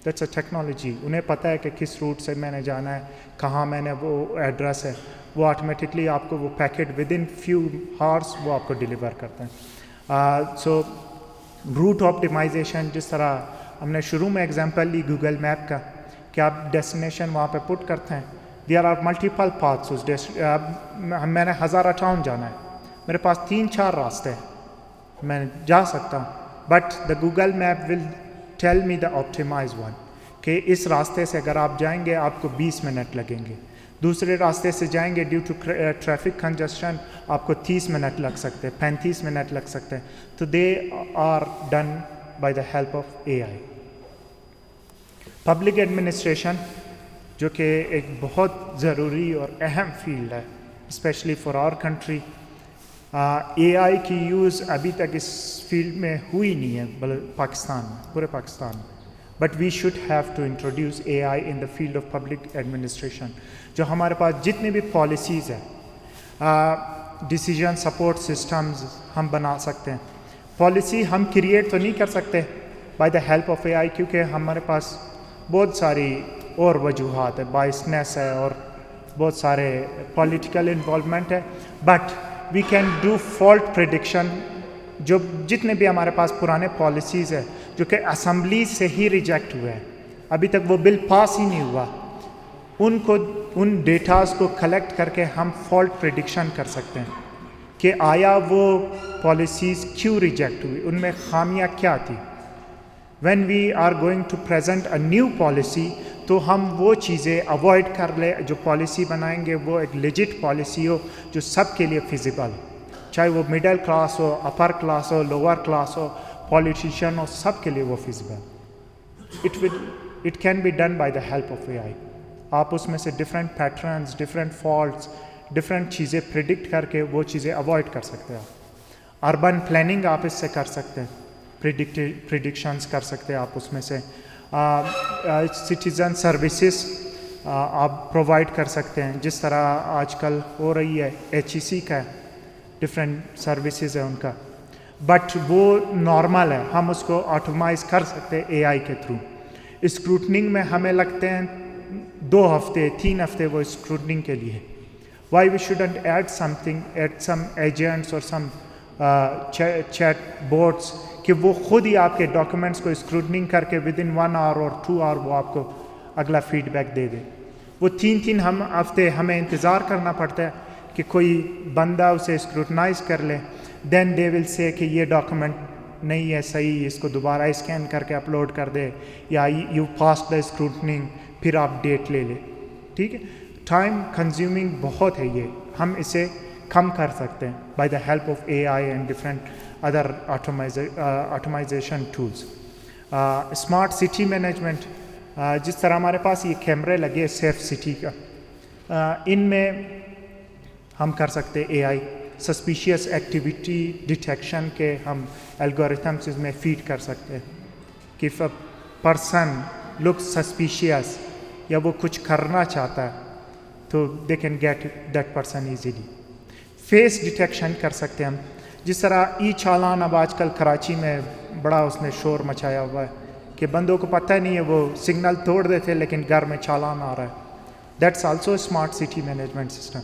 That's a technology. انہیں پتہ ہے کہ کس روٹ سے میں نے جانا ہے، کہاں میں نے وہ ایڈریس ہے، وہ آٹومیٹکلی آپ کو وہ packet with in few hours وہ آپ کو ڈلیور کرتے ہیں. سو روٹ آپٹیمائزیشن، جس طرح ہم نے شروع میں ایگزامپل لی گوگل میپ کا کہ آپ ڈیسٹینیشن وہاں پہ پٹ کرتے ہیں، دیئر آر ملٹیپل پاتھس. میں نے ہزارہ ٹاؤن جانا ہے، میرے پاس 3-4 راستے ہیں، میں جا سکتا ہوں but the Google map will tell me the optimize one کہ اس راستے سے اگر آپ جائیں گے آپ کو 20 منٹ لگیں گے، دوسرے راستے سے جائیں گے ڈیو ٹو ٹریفک کنجسشن آپ کو 30 منٹ لگ سکتے ہیں، 35 منٹ لگ سکتے ہیں. تو they are done by the help of a I. Public administration جو کہ ایک بہت ضروری اور اہم فیلڈ ہے especially for our country. A آئی کی یوز ابھی تک اس فیلڈ میں ہوئی نہیں ہے پاکستان میں، پورے پاکستان میں، but we should have to introduce A I in the field of public administration. جو ہمارے پاس جتنے بھی پالیسیز ہیں، ڈیسیجن سپورٹ سسٹمز ہم بنا سکتے ہیں. پالیسی ہم کریٹ تو نہیں کر سکتے بائی دا ہیلپ آف اے آئی کیونکہ ہمارے پاس بہت ساری اور وجوہات ہے، بائسنس ہے اور بہت سارے پولیٹیکل انوالومنٹ ہے. But we can do fault prediction. جو جتنے بھی ہمارے پاس پرانے پالیسیز ہیں جو کہ اسمبلی سے ہی ریجیکٹ ہوئے ہیں، ابھی تک وہ بل پاس ہی نہیں ہوا، ان ڈیٹاز کو کلیکٹ کر کے ہم فالٹ پریڈکشن کر سکتے ہیں کہ آیا وہ پالیسیز کیوں ریجیکٹ ہوئی، ان میں خامیاں کیا تھی. When we are going to present a new policy تو ہم وہ چیزیں اوائڈ کر لیں، جو پالیسی بنائیں گے وہ ایک لیجٹ پالیسی ہو جو سب کے لیے فیزیبل ہو، چاہے وہ مڈل کلاس ہو، اپر کلاس ہو، لوور کلاس ہو، پولیٹیشین ہو، سب کے لیے وہ feasible. It can be done by the help of اے آئی. آپ اس میں سے different patterns, different faults, different چیزیں پریڈکٹ کر کے وہ چیزیں اوائڈ کر سکتے ہیں. اربن پلاننگ آپ اس سے کر سکتے ہیں، پریڈکشنز کر سکتے ہیں آپ اس میں سے. سٹیزن سروسز آپ پرووائڈ کر سکتے ہیں، جس طرح آج کل ہو رہی ہے HEC کا، ڈفرینٹ سروسز ہے ان کا، بٹ وہ نارمل ہے، ہم اس کو آٹومائز کر سکتے ہیں اے آئی کے تھرو. اسکروٹننگ میں ہمیں لگتے ہیں 2 ہفتے 3 ہفتے وہ اسکروٹنگ کے لیے. Why we shouldn't add some agents اور سم چیٹ بوٹس کہ وہ خود ہی آپ کے ڈاکومنٹس کو اسکروٹنگ کر کے ود ان 1 آور اور 2 آور وہ آپ کو اگلا فیڈ بیک دے دے. وہ 3 ہفتے ہمیں انتظار کرنا پڑتا ہے کہ کوئی بندہ اسے اسکروٹنائز کر لے، دین دے ول سے کہ یہ ڈاکومنٹ نہیں ہے صحیح، اس کو دوبارہ اسکین کر کے اپلوڈ کر دے، یا یو پاس دا اسکروٹنگ، پھر آپ ڈیٹ لے لے. ٹھیک ہے، ٹائم کنزیومنگ بہت ہے، یہ ہم اسے کم کر سکتے ہیں by the help of a I and different other automization tools. Smart city management, جس طرح ہمارے پاس یہ کیمرے لگے سیف سٹی کا، ان میں ہم کر سکتے اے آئی سسپیشیس ایکٹیویٹی ڈیٹیکشن کے ہم الگوریتھمس اس میں فیڈ کر سکتے ہیں کہ if a person look suspicious یا وہ کچھ کرنا چاہتا ہے تو they can get that person easily. Face detection کر سکتے ہیں ہم، جس طرح ای چالان اب آج کل کراچی میں بڑا اس نے شور مچایا ہوا ہے کہ بندوں کو پتہ نہیں ہے، وہ سگنل توڑ دیتے لیکن گھر میں چالان آ رہا ہے. That's also a smart city management system.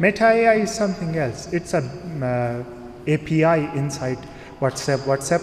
Meta AI is something else. It's a API inside WhatsApp. WhatsApp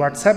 WhatsApp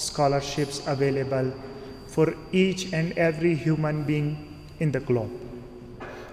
scholarships available for each and every human being in the globe,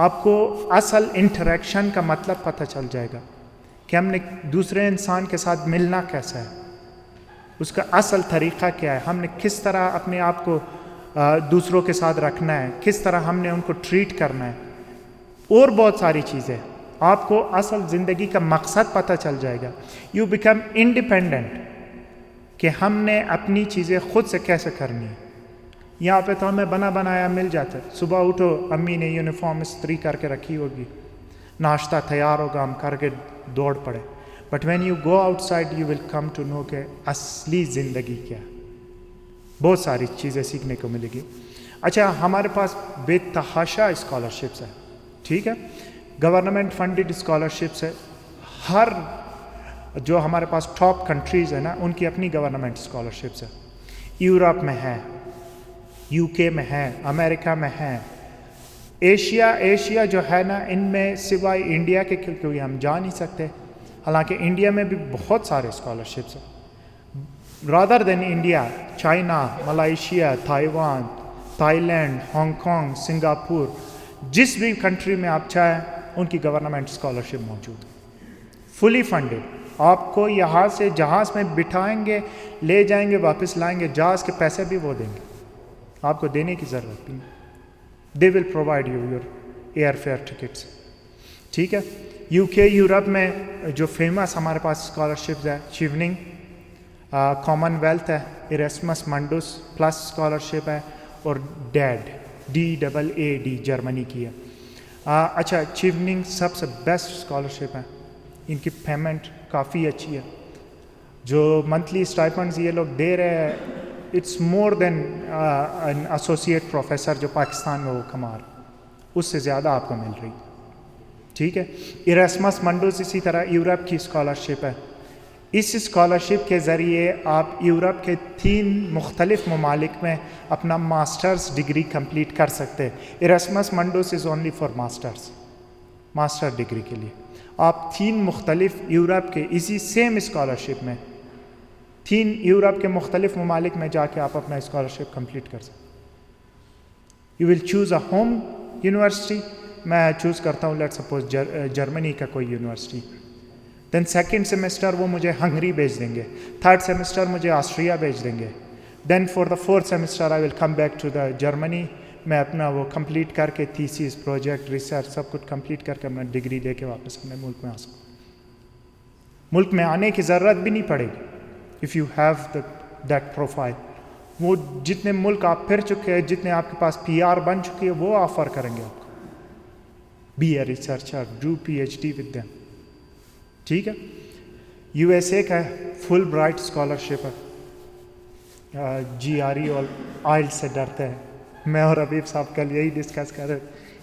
آپ کو اصل انٹریکشن کا مطلب پتہ چل جائے گا کہ ہم نے دوسرے انسان کے ساتھ ملنا کیسا ہے، اس کا اصل طریقہ کیا ہے، ہم نے کس طرح اپنے آپ کو دوسروں کے ساتھ رکھنا ہے، کس طرح ہم نے ان کو ٹریٹ کرنا ہے، اور بہت ساری چیزیں. آپ کو اصل زندگی کا مقصد پتہ چل جائے گا. یو بیکم انڈیپینڈنٹ کہ ہم نے اپنی چیزیں خود سے کیسے کرنی ہے. یہاں پہ تو ہمیں بنا بنایا مل جاتا ہے. صبح اٹھو، امی نے یونیفارم استری کر کے رکھی ہوگی، ناشتہ تیار ہوگا، ہم کر کے دوڑ پڑے. But when you go outside you will come to know کہ اصلی زندگی کیا ہے. بہت ساری چیزیں سیکھنے کو ملے گی. اچھا، ہمارے پاس بے تحاشا اسکالرشپس ہیں، ٹھیک ہے، گورنمنٹ فنڈڈ اسکالرشپس ہے. ہر جو ہمارے پاس ٹاپ کنٹریز ہیں نا، ان کی اپنی گورنمنٹ اسکالرشپس ہیں. یورپ میں ہے، یو کے میں ہے، امریکہ میں ہے. ایشیا جو ہے نا، ان میں سوائے انڈیا کے کیونکہ ہم جا نہیں سکتے، حالانکہ انڈیا میں بھی بہت سارے اسکالرشپس ہیں. Rather than India, China, Malaysia, Taiwan, Thailand, Hong Kong, Singapore, جس بھی کنٹری میں آپ چاہیں ان کی گورنمنٹ اسکالرشپ موجود ہے، فلی فنڈڈ. آپ کو یہاں سے جہاز میں بٹھائیں گے، لے جائیں گے، واپس لائیں گے، جہاز کے پیسے بھی وہ دیں گے، آپ کو دینے کی ضرورت نہیں. They will provide you your air fare tickets, ٹھیک ہے. یو کے، یورپ میں جو فیمس ہمارے پاس اسکالرشپز ہے، چیوننگ، کامن ویلتھ ہے، ایراسمس منڈس پلس اسکالرشپ ہے، اور ڈیڈ، DAAD جرمنی کی ہے. اچھا، چیوننگ سب سے بیسٹ اسکالرشپ ہے. ان کی پیمنٹ کافی اچھی ہے. جو منتھلی اسٹائپنڈز یہ لوگ دے رہے ہیں، it's more than an associate professor جو پاکستان میں وہ کما رہا، اس سے زیادہ آپ کو مل رہی، ٹھیک ہے. ایراسمس منڈس اسی طرح یورپ کی اسکالرشپ ہے. اس اسکالرشپ کے ذریعے آپ یورپ کے 3 مختلف ممالک میں اپنا ماسٹرز ڈگری کمپلیٹ کر سکتے ہیں. Erasmus Mundus is only for master degree کے لیے. آپ 3 مختلف یورپ کے اسی سیم اسکالرشپ میں 3 یورپ کے مختلف ممالک میں جا کے آپ اپنا اسکالرشپ کمپلیٹ کر سکتے. You will choose a home university. میں چوز کرتا ہوں لیٹ سپوز جرمنی کا کوئی یونیورسٹی. دین سیکنڈ سیمسٹر وہ مجھے ہنگری بھیج دیں گے، تھرڈ سیمسٹر مجھے آسٹریا بھیج دیں گے. Then for the fourth semester I will come back to the Germany. میں اپنا وہ کمپلیٹ کر کے تھیسس، پروجیکٹ، ریسرچ سب کچھ کمپلیٹ کر کے اپنا ڈگری لے کے واپس اپنے ملک میں آ سکوں. ملک میں آنے کی ضرورت بھی نہیں پڑے گی if you have that profile. وہ جتنے ملک آپ پھر چکے ہیں، جتنے آپ کے پاس PR بن چکی ہے، وہ آفر کریں گے آپ کو. Be a researcher, do PhD with them, ٹھیک ہے. USA کا فل برائٹ اسکالرشپ ہے. GRE اور آئلٹ سے ڈرتے ہیں. میں اور حبیب صاحب کل یہی ڈسکس کر رہے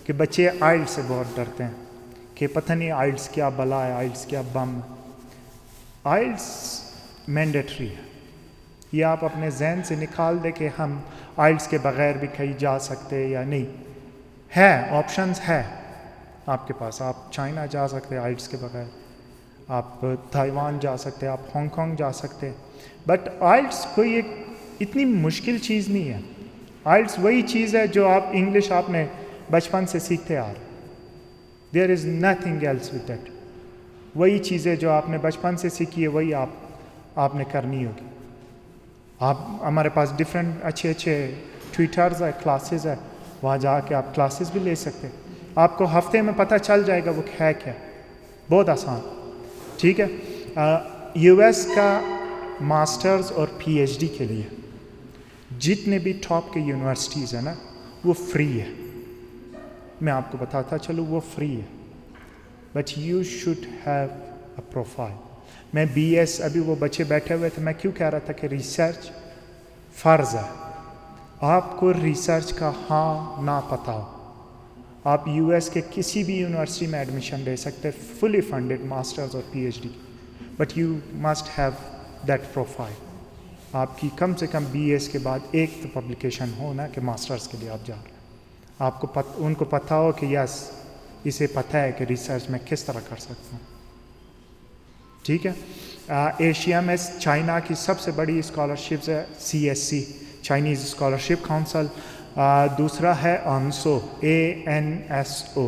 کہ بچے آئلٹ سے بہت ڈرتے ہیں کہ پتہ نہیں آئلٹس کیا بلا ہے، آئلٹس کیا بم. آئلٹس مینڈیٹری ہے. یہ آپ اپنے ذہن سے نکال دیں کہ ہم آئلٹس کے بغیر بھی کہیں جا سکتے یا نہیں. ہے، آپشنز ہے آپ کے پاس. آپ چائنا جا سکتے ہیں آئلٹس کے بغیر، آپ تائیوان جا سکتے ہیں، آپ ہانگ کانگ جا سکتے ہیں. بٹ آئلٹس کوئی ایک اتنی مشکل چیز نہیں ہے. آئلٹس وہی چیز ہے جو آپ انگلش آپ نے بچپن سے سیکھتے آ رہے. There is nothing else with that. وہی چیزیں جو آپ نے بچپن سے سیکھی ہے وہی آپ نے کرنی ہوگی. آپ ہمارے پاس ڈفرینٹ اچھے ٹویٹرز ہے، کلاسز ہے، وہاں جا کے آپ کلاسز بھی لے سکتے. آپ کو ہفتے میں پتہ چل جائے گا وہ ہے کیا. بہت آسان، ٹھیک ہے. US کا ماسٹرز اور PhD کے لیے جتنے بھی ٹاپ کے یونیورسٹیز ہیں نا، وہ فری ہے. میں آپ کو بتاتا چلوں وہ فری ہے. But you should have a profile. میں BS، ابھی وہ بچے بیٹھے ہوئے تھے، میں کیوں کہہ رہا تھا کہ ریسرچ فرض ہے. آپ کو ریسرچ کا ہاں نہ پتہ ہو، آپ US کے کسی بھی یونیورسٹی میں ایڈمیشن لے سکتے، فلی فنڈڈ ماسٹرز اور PhD. But you must have that profile. آپ کی کم سے کم BS کے بعد ایک تو پبلیکیشن ہو نا کہ ماسٹرز کے لیے آپ جا رہے ہیں. آپ کو ان کو پتہ ہو کہ یس اسے پتہ ہے کہ ریسرچ میں کس طرح کر سکتا ہوں. ٹھیک ہے. ایشیا میں چائنا کی سب سے بڑی اسکالرشپس ہے CSC، چائنیز اسکالرشپ کاؤنسل. دوسرا ہے ANSO، ANSO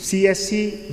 CSC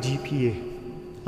GPA,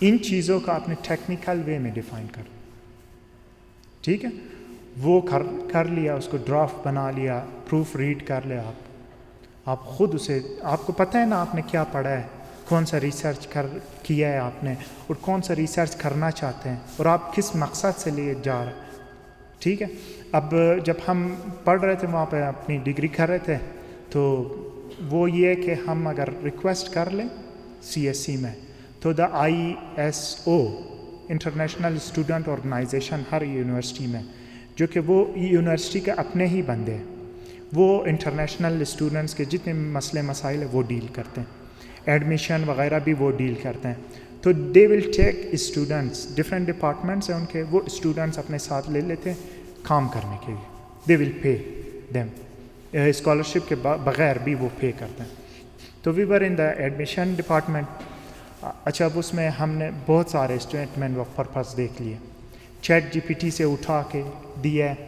ان چیزوں کا اپنے ٹیکنیکل وے میں ڈیفائن کر، ٹھیک ہے، وہ کر لیا، اس کو ڈرافٹ بنا لیا، پروف ریڈ کر لیا آپ خود اسے، آپ کو پتہ ہے نا آپ نے کیا پڑھا ہے، کون سا ریسرچ کیا ہے آپ نے، اور کون سا ریسرچ کرنا چاہتے ہیں، اور آپ کس مقصد سے لیے جا رہے ہیں، ٹھیک ہے۔ اب جب ہم پڑھ رہے تھے وہاں پہ اپنی ڈگری کر رہے تھے، تو وہ یہ کہ ہم اگر ریکویسٹ کر لیں CSE میں تو دا ISO انٹرنیشنل اسٹوڈنٹ آرگنائزیشن ہر یونیورسٹی میں، جو کہ وہ یونیورسٹی کے اپنے ہی بندے ہیں، وہ انٹرنیشنل اسٹوڈنٹس کے جتنے مسئلے مسائل ہیں وہ ڈیل کرتے ہیں، ایڈمیشن وغیرہ بھی وہ ڈیل کرتے ہیں، تو دے ول ٹیک اسٹوڈنٹس، ڈفرینٹ ڈپارٹمنٹس ہیں ان کے، وہ اسٹوڈنٹس اپنے ساتھ لے لیتے ہیں کام کرنے کے لیے، دے ول پے دیم، اسکالرشپ کے بغیر بھی وہ پے کرتے ہیں۔ تو وی ور ان دا ایڈمیشن ڈپارٹمنٹ۔ اچھا، اب اس میں ہم نے بہت سارے اسٹیٹمنٹ آف پرپز دیکھ لیے، چیٹ GPT سے اٹھا کے دیا ہے۔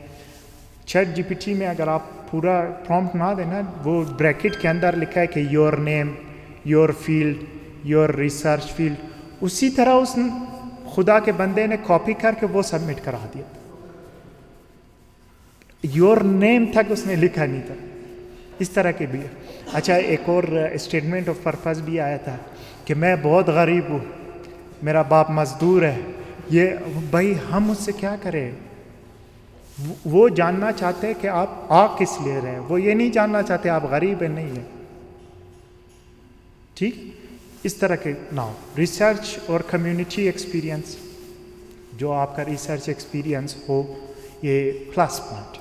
چیٹ GPT میں اگر آپ پورا پرومپٹ نہ دینا، وہ بریکٹ کے اندر لکھا ہے کہ your name, your field, your research field, اسی طرح اس خدا کے بندے نے کاپی کر کے وہ سبمٹ کرا دیا، یور نیم تک اس نے لکھا نہیں تھا، اس طرح کے بھی۔ اچھا، ایک اور اسٹیٹمنٹ آف پرپز بھی آیا تھا کہ میں بہت غریب ہوں، میرا باپ مزدور ہے، یہ بھائی ہم اس سے کیا کریں؟ وہ جاننا چاہتے ہیں کہ آپ آ کس لیے رہے ہیں، وہ یہ نہیں جاننا چاہتے آپ غریب ہیں نہیں ہیں، ٹھیک۔ اس طرح کے ناؤ ریسرچ اور کمیونٹی ایکسپیرینس، جو آپ کا ریسرچ ایکسپیرینس ہو، یہ plus point.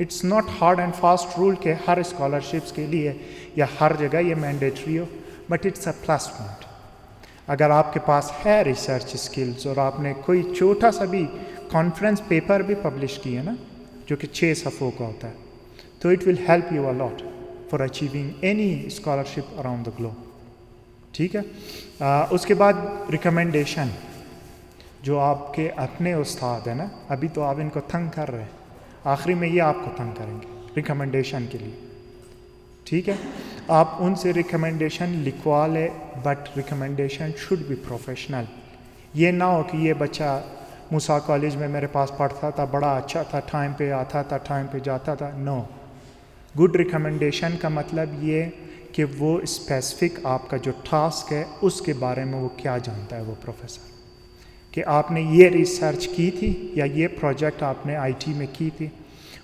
It's not hard and fast rule کہ ہر اسکالرشپس کے لیے یا ہر جگہ یہ مینڈیٹری ہو، but it's a plus point. اگر آپ کے پاس ہے ریسرچ اسکلز اور آپ نے کوئی چھوٹا سا بھی کانفرنس پیپر بھی پبلش کیا نا، جو کہ 6 صفحوں کا ہوتا ہے، تو it will help you a lot for achieving any scholarship around the globe, ٹھیک ہے۔ اس کے بعد ریکمنڈیشن، جو آپ کے اپنے استاد ہیں نا، ابھی تو آپ ان کو تنگ کر رہے ہیں، آخری میں یہ آپ کو تنگ کریں گے ریکمنڈیشن کے لیے، ٹھیک ہے۔ آپ ان سے ریکمنڈیشن لکھوا لیں، but recommendation should be professional. یہ نہ ہو کہ یہ بچہ موسیٰ کالج میں میرے پاس پڑھتا تھا، بڑا اچھا تھا، ٹائم پہ آتا تھا، ٹائم پہ جاتا تھا، نو۔ گڈ ریکمنڈیشن کا مطلب یہ کہ وہ اسپیسیفک آپ کا جو ٹاسک ہے اس کے بارے میں وہ کیا جانتا ہے وہ پروفیسر، کہ آپ نے یہ ریسرچ کی تھی یا یہ پروجیکٹ آپ نے IT میں کی تھی،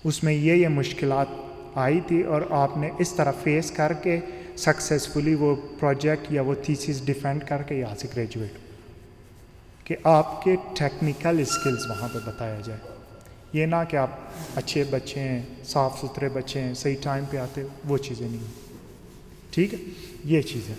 اس میں یہ مشکلات آئی تھی اور آپ نے اس طرح فیس کر کے سکسیزفلی وہ پروجیکٹ یا وہ تھیسس ڈیفینڈ کر کے یہاں سے گریجویٹ، کہ آپ کے ٹیکنیکل اسکلز وہاں پہ بتایا جائے، یہ نہ کہ آپ اچھے بچے ہیں، صاف ستھرے بچے ہیں، صحیح ٹائم پہ آتے، وہ چیزیں نہیں ہیں، ٹھیک ہے۔ یہ چیزیں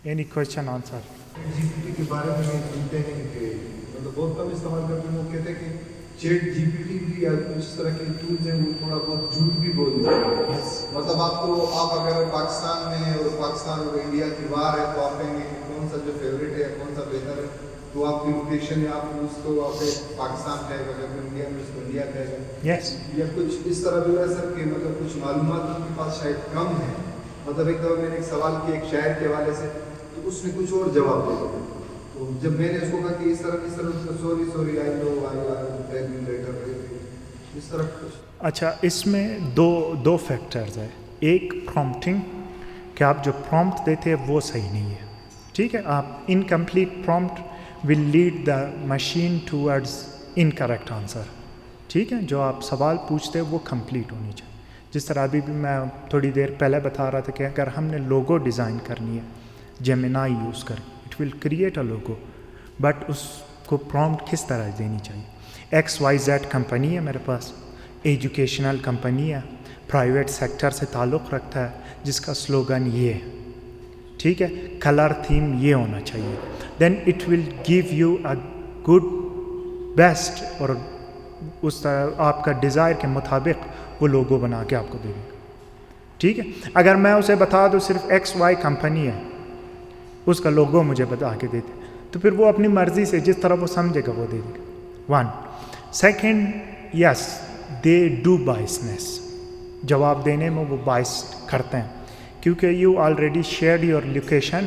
اینی کویشچن آنسر؟ GPT کے بارے میں یہ سنتے ہیں کہ مطلب بہت کم استعمال کرتے ہیں، وہ کہتے ہیں کہ چیٹ GPT بھی یا اس طرح کے ٹولز ہیں وہ تھوڑا بہت جھوٹ بھی بولتے ہیں، مطلب آپ اگر پاکستان میں اور پاکستان اور انڈیا کی وار ہے تو آپ کہیں گے کہ کون سا جو فیوریٹ ہے کون سا بہتر ہے، تو آپ کی لوکیشن یا آپ اس کو آپ پاکستان کہے گا، جب انڈیا میں اس کو انڈیا کہے گا، یا کچھ اس طرح بھی ہے سر کہ مطلب کچھ معلومات ان کے پاس شاید کم ہے۔ مطلب ایک دفعہ میں نے ایک سوال کیا ایک شاعر کے حوالے سے، تو اس نے کچھ اور جواب دے دیا، تو جب میں نے اس کو کہا کہ اس طرح سوری آئی نو اس طرح کچھ۔ اچھا، اس میں دو فیکٹرز ہے، ایک پرومپٹنگ، کہ آپ جو پرومپٹ دیتے ہیں وہ صحیح نہیں ہے، ٹھیک ہے۔ آپ incomplete prompt will lead the machine towards incorrect answer, ٹھیک ہے۔ جو آپ سوال پوچھتے ہیں وہ کمپلیٹ ہونی چاہیے، جس طرح ابھی بھی میں تھوڑی دیر پہلے بتا رہا تھا کہ اگر ہم نے لوگو ڈیزائن کرنی ہے جیمینائی یوز کریں، it will create a logo, but اس کو پرومپٹ کس طرح دینی چاہیے۔ XYZ کمپنی ہے میرے پاس، ایجوکیشنل کمپنی ہے، پرائیویٹ سیکٹر سے تعلق رکھتا ہے، جس کا سلوگن یہ ہے، ٹھیک ہے، کلر تھیم یہ ہونا چاہیے، then it will give you a good best, اور اس طرح آپ کا ڈیزائر کے مطابق وہ لوگو بنا کے آپ کو دے دے گا، ٹھیک ہے۔ اگر میں اسے بتا دوں صرف XY کمپنی ہے، اس کا لوگو مجھے بتا کے دیتے، تو پھر وہ اپنی مرضی سے جس طرح وہ سمجھے گا وہ دے دے گا۔ 1 second, yes they do biases, جواب دینے میں وہ باعث کرتے ہیں، کیونکہ you already shared your location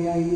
AI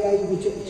AI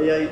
AI?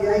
AI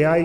AI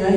AI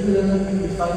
2025,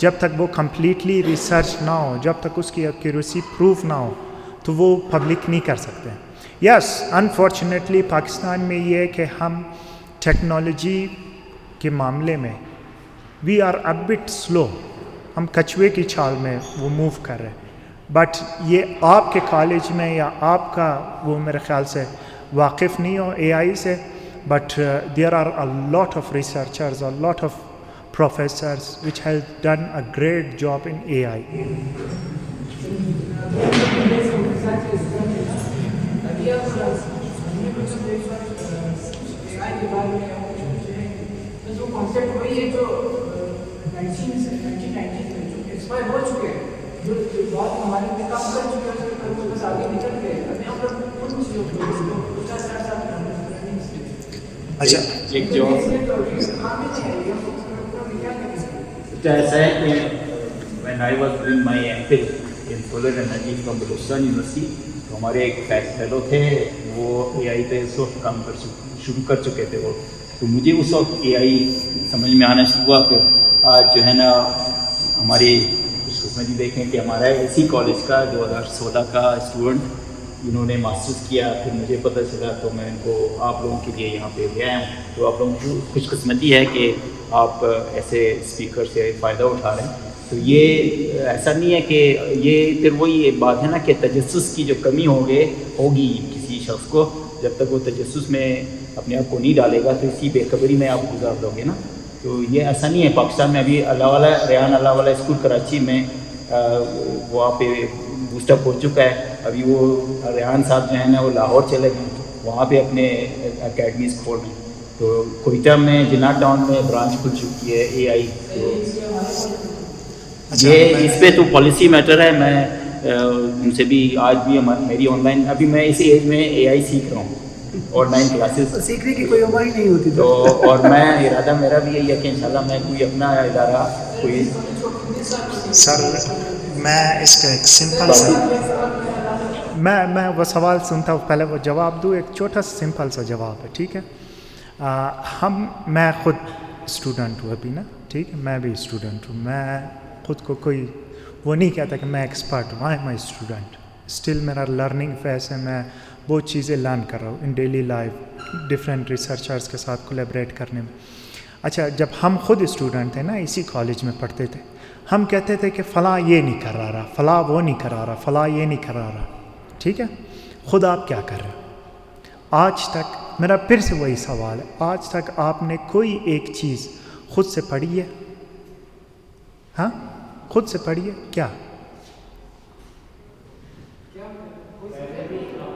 جب تک وہ کمپلیٹلی ریسرچ نہ ہو, جب تک اس کی ایکوریسی پروف نہ ہو, تو وہ پبلک نہیں کر سکتے. یس انفارچونیٹلی پاکستان میں یہ ہے کہ ہم ٹیکنالوجی کے معاملے میں وی آر اے بٹ سلو, ہم کچھوے کی چھال میں وہ موو کر رہے ہیں. بٹ یہ آپ کے کالج میں یا آپ کا وہ میرے خیال سے واقف نہیں ہو اے آئی سے, but there are a lot of researchers, a lot of professors which has done a great job in AI. اچھا ایک جو ایسا ہے کہ when I was doing my MPhil in solar energy from Balochistan university, تو ہمارے ایک فیلو تھے, وہ اے آئی پہ اس وقت کام شروع کر چکے تھے وہ. تو مجھے اس وقت اے آئی سمجھ میں آنا شروع ہوا. پھر آج جو ہے نا ہمارے خوش قسمتی دیکھیں کہ ہمارا اسی کالج کا 2016 کا اسٹوڈنٹ انہوں نے ماسٹرز کیا. پھر مجھے پتہ چلا تو میں ان کو آپ لوگوں کے لیے یہاں پہ لے آیا ہوں. تو آپ لوگوں کی خوش قسمتی ہے کہ آپ ایسے اسپیکر سے فائدہ اٹھا رہے ہیں. تو یہ ایسا نہیں ہے کہ یہ پھر وہی بات ہے نا کہ تجسس کی جو کمی ہوگی کسی شخص کو, جب تک وہ تجسس میں اپنے آپ کو نہیں ڈالے گا تو اسی بے خبری میں آپ گزار دو گے نا. تو یہ ایسا نہیں ہے. پاکستان میں ابھی اللہ والا ریحان اللہ والا اسکول کراچی میں وہاں پہ بوسٹ اپ ہو چکا ہے. ابھی وہ ریحان صاحب جو ہیں نا وہ لاہور چلے گئے, وہاں پہ اپنے اکیڈمیز کھول رہے ہیں. تو کوئٹہ میں جناح ٹاؤن میں برانچ کھل چکی ہے اے آئی. یہ اس پہ تو پالیسی میٹر ہے. میں ان سے بھی آج بھی میری آن لائن, ابھی میں اسی ایج میں اے آئی سیکھ رہا ہوں, اور 9 کلاسز سیکھنے کی کوئی عمر ہی نہیں ہوتی. تو اور میں ارادہ میرا بھی یہی ہے کہ انشاءاللہ میں کوئی اپنا ادارہ کوئی. سر میں اس کا ایک سمپل سا میں وہ سوال سنتا ہوں, پہلے وہ جواب دوں. ایک چھوٹا سا سمپل سا جواب ہے, ٹھیک ہے. میں خود اسٹوڈنٹ ہوں ابھی نا, ٹھیک ہے, میں بھی اسٹوڈنٹ ہوں. میں خود کو کوئی وہ نہیں کہتا کہ میں ایکسپرٹ ہوں. I am a student, still میرا لرننگ فیس ہے. میں بہت چیزیں لرن کر رہا ہوں ان ڈیلی لائف, ڈفرینٹ ریسرچرز کے ساتھ کولیبریٹ کرنے میں. اچھا, جب ہم خود اسٹوڈنٹ تھے نا, اسی کالج میں پڑھتے تھے, ہم کہتے تھے کہ فلاں یہ نہیں کرا رہا, فلاں وہ نہیں کرا رہا, فلاں یہ نہیں کرا رہا, ٹھیک ہے. خود آپ کیا کر رہے ہیں آج تک؟ میرا پھر سے وہی سوال ہے, آج تک آپ نے کوئی ایک چیز خود سے پڑھی ہے؟ ہاں, خود سے پڑھی ہے کیا؟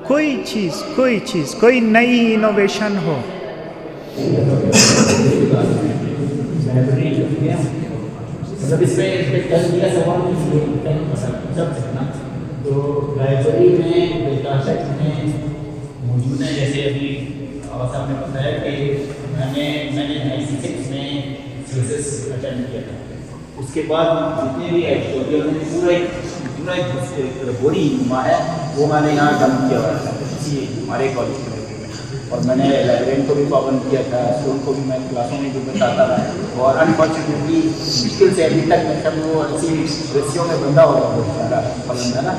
کوئی چیز کوئی نئی انوویشن ہو. مطلب اس پہ سوال تو لائبریری میں ڈیٹا سیٹ میں موجود ہیں. جیسے ابھی آغا صاحب نے بتایا کہ میں نے 96 میں سیلسس اٹینڈ کیا تھا. اس کے بعد جتنے بھی ایڈیٹوریل میں پورا ایک بوری نما ہے وہ میں نے یہاں ڈن کیا ہوا تھا اسی ہمارے کالج کے لائبریری میں. اور میں نے لائبریرین کو بھی پابند کیا تھا, اسٹوڈنٹ کو بھی میں کلاسوں میں بھی بتاتا رہا. اور انفارچونیٹلی مشکل سے ابھی تک میں سب وہ اسی رسیوں میں بندہ ہو رہا بہت سارا پابند ہے نا.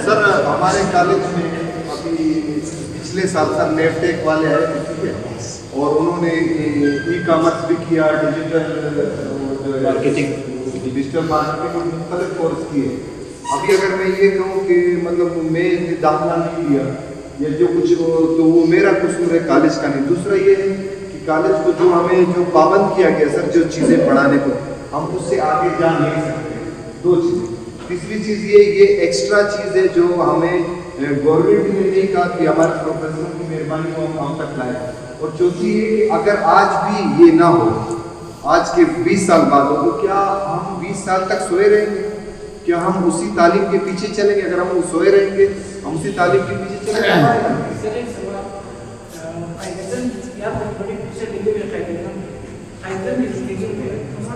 سر ہمارے کالج میں ابھی پچھلے سال سر نیٹ ٹیک والے آئے تھے, ٹھیک ہے, اور انہوں نے ای کامرس بھی کیا, ڈیجیٹل مارکیٹنگ مختلف کورس کیے. ابھی اگر میں یہ کہوں کہ مطلب میں داخلہ نہیں لیا یا جو کچھ تو وہ میرا قصور ہے, کالج کا نہیں. دوسرا یہ ہے کہ کالج کو جو ہمیں جو پابند کیا گیا سر جو چیزیں پڑھانے کو, ہم اس سے آگے جا نہیں سکتے. 2 چیزیں. تیسری چیز یہ ایکسٹرا چیز ہے جو ہمیں گورنمنٹ نے نہیں کہا کہ ہمارے پروفیسر کی مہربانی کو ہم تک لائیں. اور چوتھی یہ کہ اگر آج بھی یہ نہ ہو, آج کے 20 سال بعد ہو, تو کیا ہم 20 سال تک سوئے رہیں گے؟ کیا ہم اسی تعلیم کے پیچھے چلیں گے؟ اگر ہم سوئے رہیں گے, ہم اسی تعلیم کے پیچھے چلیں گے.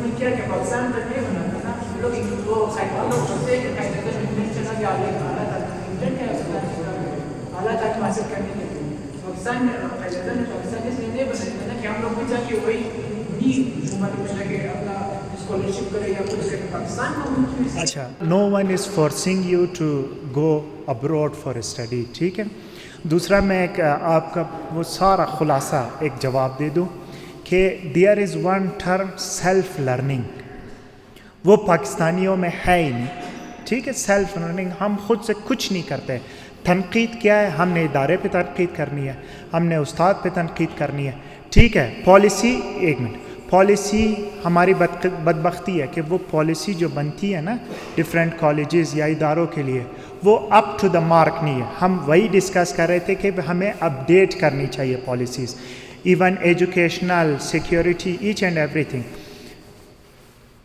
انہوں نے کیا کہ پاکستان تک نہیں بناتا نا لوگ وہ سائیکل لوگ سوچتے ہیں کہ قاعدہ انڈین چلا گیا اعلیٰ تعلیم انڈین ہے اعلیٰ تعلیم حاصل کرنے کے لیے پاکستان قاعدہ نے پاکستان اس لیے نہیں بنایا نا کہ ہم لوگ بھی جا کے وہی حکومت کچھ لگے اپنا اسکالرشپ کرے یا کچھ کرے پاکستان کو. اچھا, no one is forcing you to go abroad for study, ٹھیک ہے. دوسرا میں ایک آپ کا وہ سارا خلاصہ ایک جواب دے دوں کہ there is one term self learning, وہ پاکستانیوں میں ہے ہی نہیں, ٹھیک ہے. سیلف لرننگ, ہم خود سے کچھ نہیں کرتے. تنقید کیا ہے, ہم نے ادارے پہ تنقید کرنی ہے, ہم نے استاد پہ تنقید کرنی ہے, ٹھیک ہے. پالیسی, ایک منٹ, پالیسی ہماری بدبختی ہے کہ وہ پالیسی جو بنتی ہے نا ڈفرینٹ کالجز یا اداروں کے لیے, وہ اپ ٹو دا مارک نہیں ہے. ہم وہی ڈسکس کر رہے تھے کہ ہمیں اپڈیٹ کرنی چاہیے policies, even educational, security, each and everything.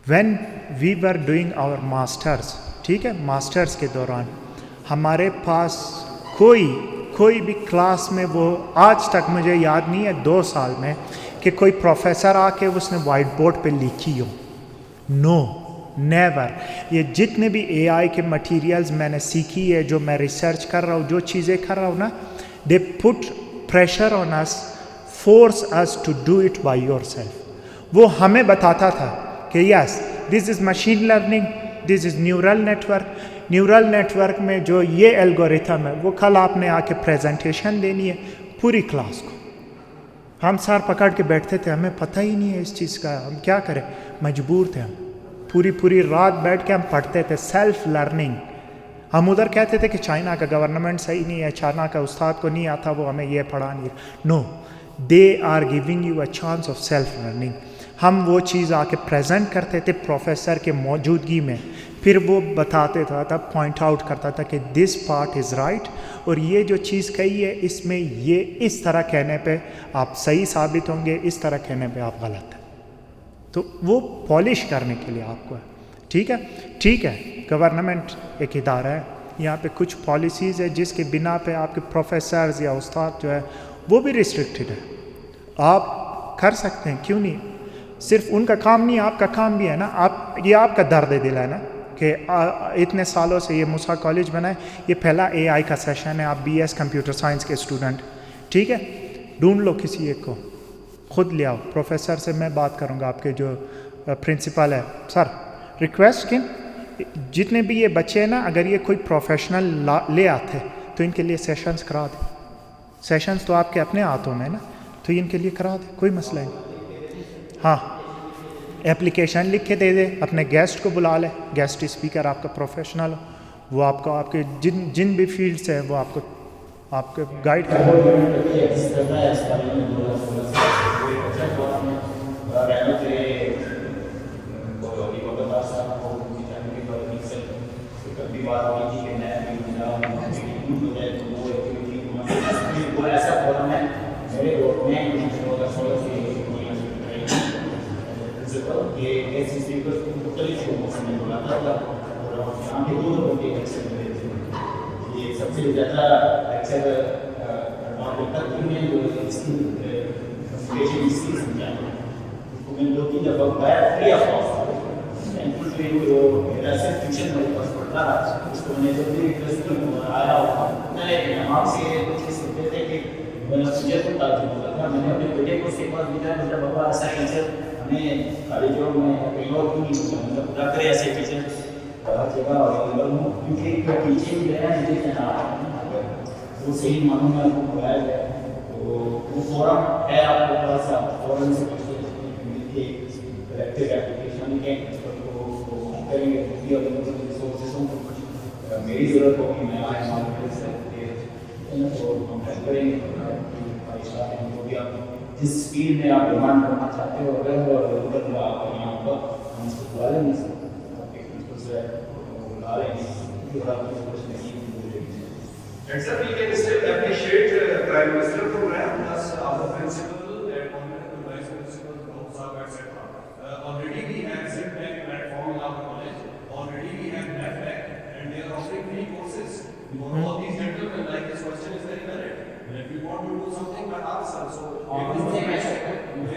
When we were doing our masters, ٹھیک ہے, ماسٹرس کے دوران ہمارے پاس کوئی بھی کلاس میں, وہ آج تک مجھے یاد نہیں ہے 2 سال میں کہ کوئی پروفیسر آ کے اس نے وائٹ بورڈ پہ لکھی ہو. نو, نیور. یہ جتنے بھی اے آئی کے مٹیریلز میں نے سیکھی ہے, جو میں ریسرچ کر رہا ہوں, جو چیزیں کر رہا ہوں نا, they put pressure on us, force us to do it by yourself. وہ ہمیں بتاتا تھا کہ yes this is machine learning, this is neural network. Neural network میں جو یہ الگوریتھم ہے, وہ کل آپ نے آ کے پریزنٹیشن دینی ہے پوری کلاس کو. ہم سر پکڑ کے بیٹھتے تھے, ہمیں پتہ ہی نہیں ہے اس چیز کا, ہم کیا کریں, مجبور تھے. ہم پوری رات بیٹھ کے ہم پڑھتے تھے. Self learning. ہم ادھر کہتے تھے کہ چائنا کا گورنمنٹ صحیح نہیں ہے, چائنا کا استاد کو نہیں آتا, وہ ہمیں یہ پڑھا نہیں. No, they are giving you a chance of self learning. ہم وہ چیز آ کے پریزنٹ کرتے تھے پروفیسر کے موجودگی میں, پھر وہ بتاتے تھا, پوائنٹ آؤٹ کرتا تھا کہ دس پارٹ از رائٹ, اور یہ جو چیز کہی ہے اس میں یہ اس طرح کہنے پہ آپ صحیح ثابت ہوں گے, اس طرح کہنے پہ آپ غلط ہیں. تو وہ پالش کرنے کے لیے آپ کو ہے, ٹھیک ہے. ٹھیک ہے, گورنمنٹ ایک ادارہ ہے, یہاں پہ کچھ پالیسیز ہے جس کے بنا پہ آپ کے پروفیسرز یا استاد جو ہے وہ بھی ریسٹرکٹیڈ ہے. آپ کر سکتے ہیں, کیوں نہیں. صرف ان کا کام نہیں, آپ کا کام بھی ہے نا. یہ آپ کا درد دل ہے نا کہ اتنے سالوں سے یہ موسیٰ کالج بنا ہے, یہ پہلا اے آئی کا سیشن ہے, آپ BS کمپیوٹر سائنس کے اسٹوڈنٹ, ٹھیک ہے. ڈھونڈ لو کسی ایک کو, خود لے آؤ. پروفیسر سے میں بات کروں گا, آپ کے جو پرنسپل ہے, سر ریکویسٹ کہ جتنے بھی یہ بچے ہیں نا, اگر یہ کوئی پروفیشنل لے آتے تو ان کے لیے سیشنز کرا دیں. سیشنز تو آپ کے اپنے ہاتھوں میں نا, تو ان کے لیے کرا دیں, کوئی مسئلہ نہیں. ہاں, اپلیکیشن لکھ کے دے دے, اپنے گیسٹ کو بلا لے, گیسٹ اسپیکر آپ کا پروفیشنل ہو, وہ آپ کو آپ کے جن بھی فیلڈ سے ہے وہ آپ کو گائیڈ کرے. سب سے زیادہ اکثر جب فری آف کاسٹ میرا صرف ٹیوشن میرے پاس پڑھتا رہا, اس کو میں جب بھی آیا میں آپ سے سنتے تھے کہ مجھے کو تعجب ہوتا تھا. میں نے اپنے بیٹے کو اس کے پاس بتایا, بیٹا بابا ایسا ٹیچر ہمیں خالی جوڑ میں کہیں اور کیوں نہیں ہوتا, مطلب پورا کرے ایسے ٹیچر ہر جگہ اویلیبل ہوں, کیونکہ ٹیچنگ جو ہے مجھے کہنا وہ صحیح معنوں میں آپ کو پڑھایا جائے تو وہ فورم ہے آپ کے پاس, آپ فورم سے کلیکٹیو اپلیکیشن کے کریں گے. ریسورسوں کو کچھ میری ضرورت ہوگی, میں آئے مارکیٹ سے تو ہم ہیلپ کریں گے. جو بھی آپ جس اسپیڈ میں آپ ڈیمانڈ کرنا چاہتے ہو, اگر وہ اویلیبل آپ کا یہاں ہوگا ہم اس کو بلا لیں گے, بلا لیں گے. And sir, we can still appreciate Prime Minister program plus our principal and honorable vice principal, etc. Already we have ZipTech platform in our college. Already we have NAFTAC, and they are offering free courses. For all these gentlemen, like this question is very valid. And if you want to do something by ourselves, so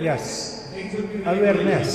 Yes, awareness.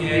AI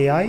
AI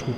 2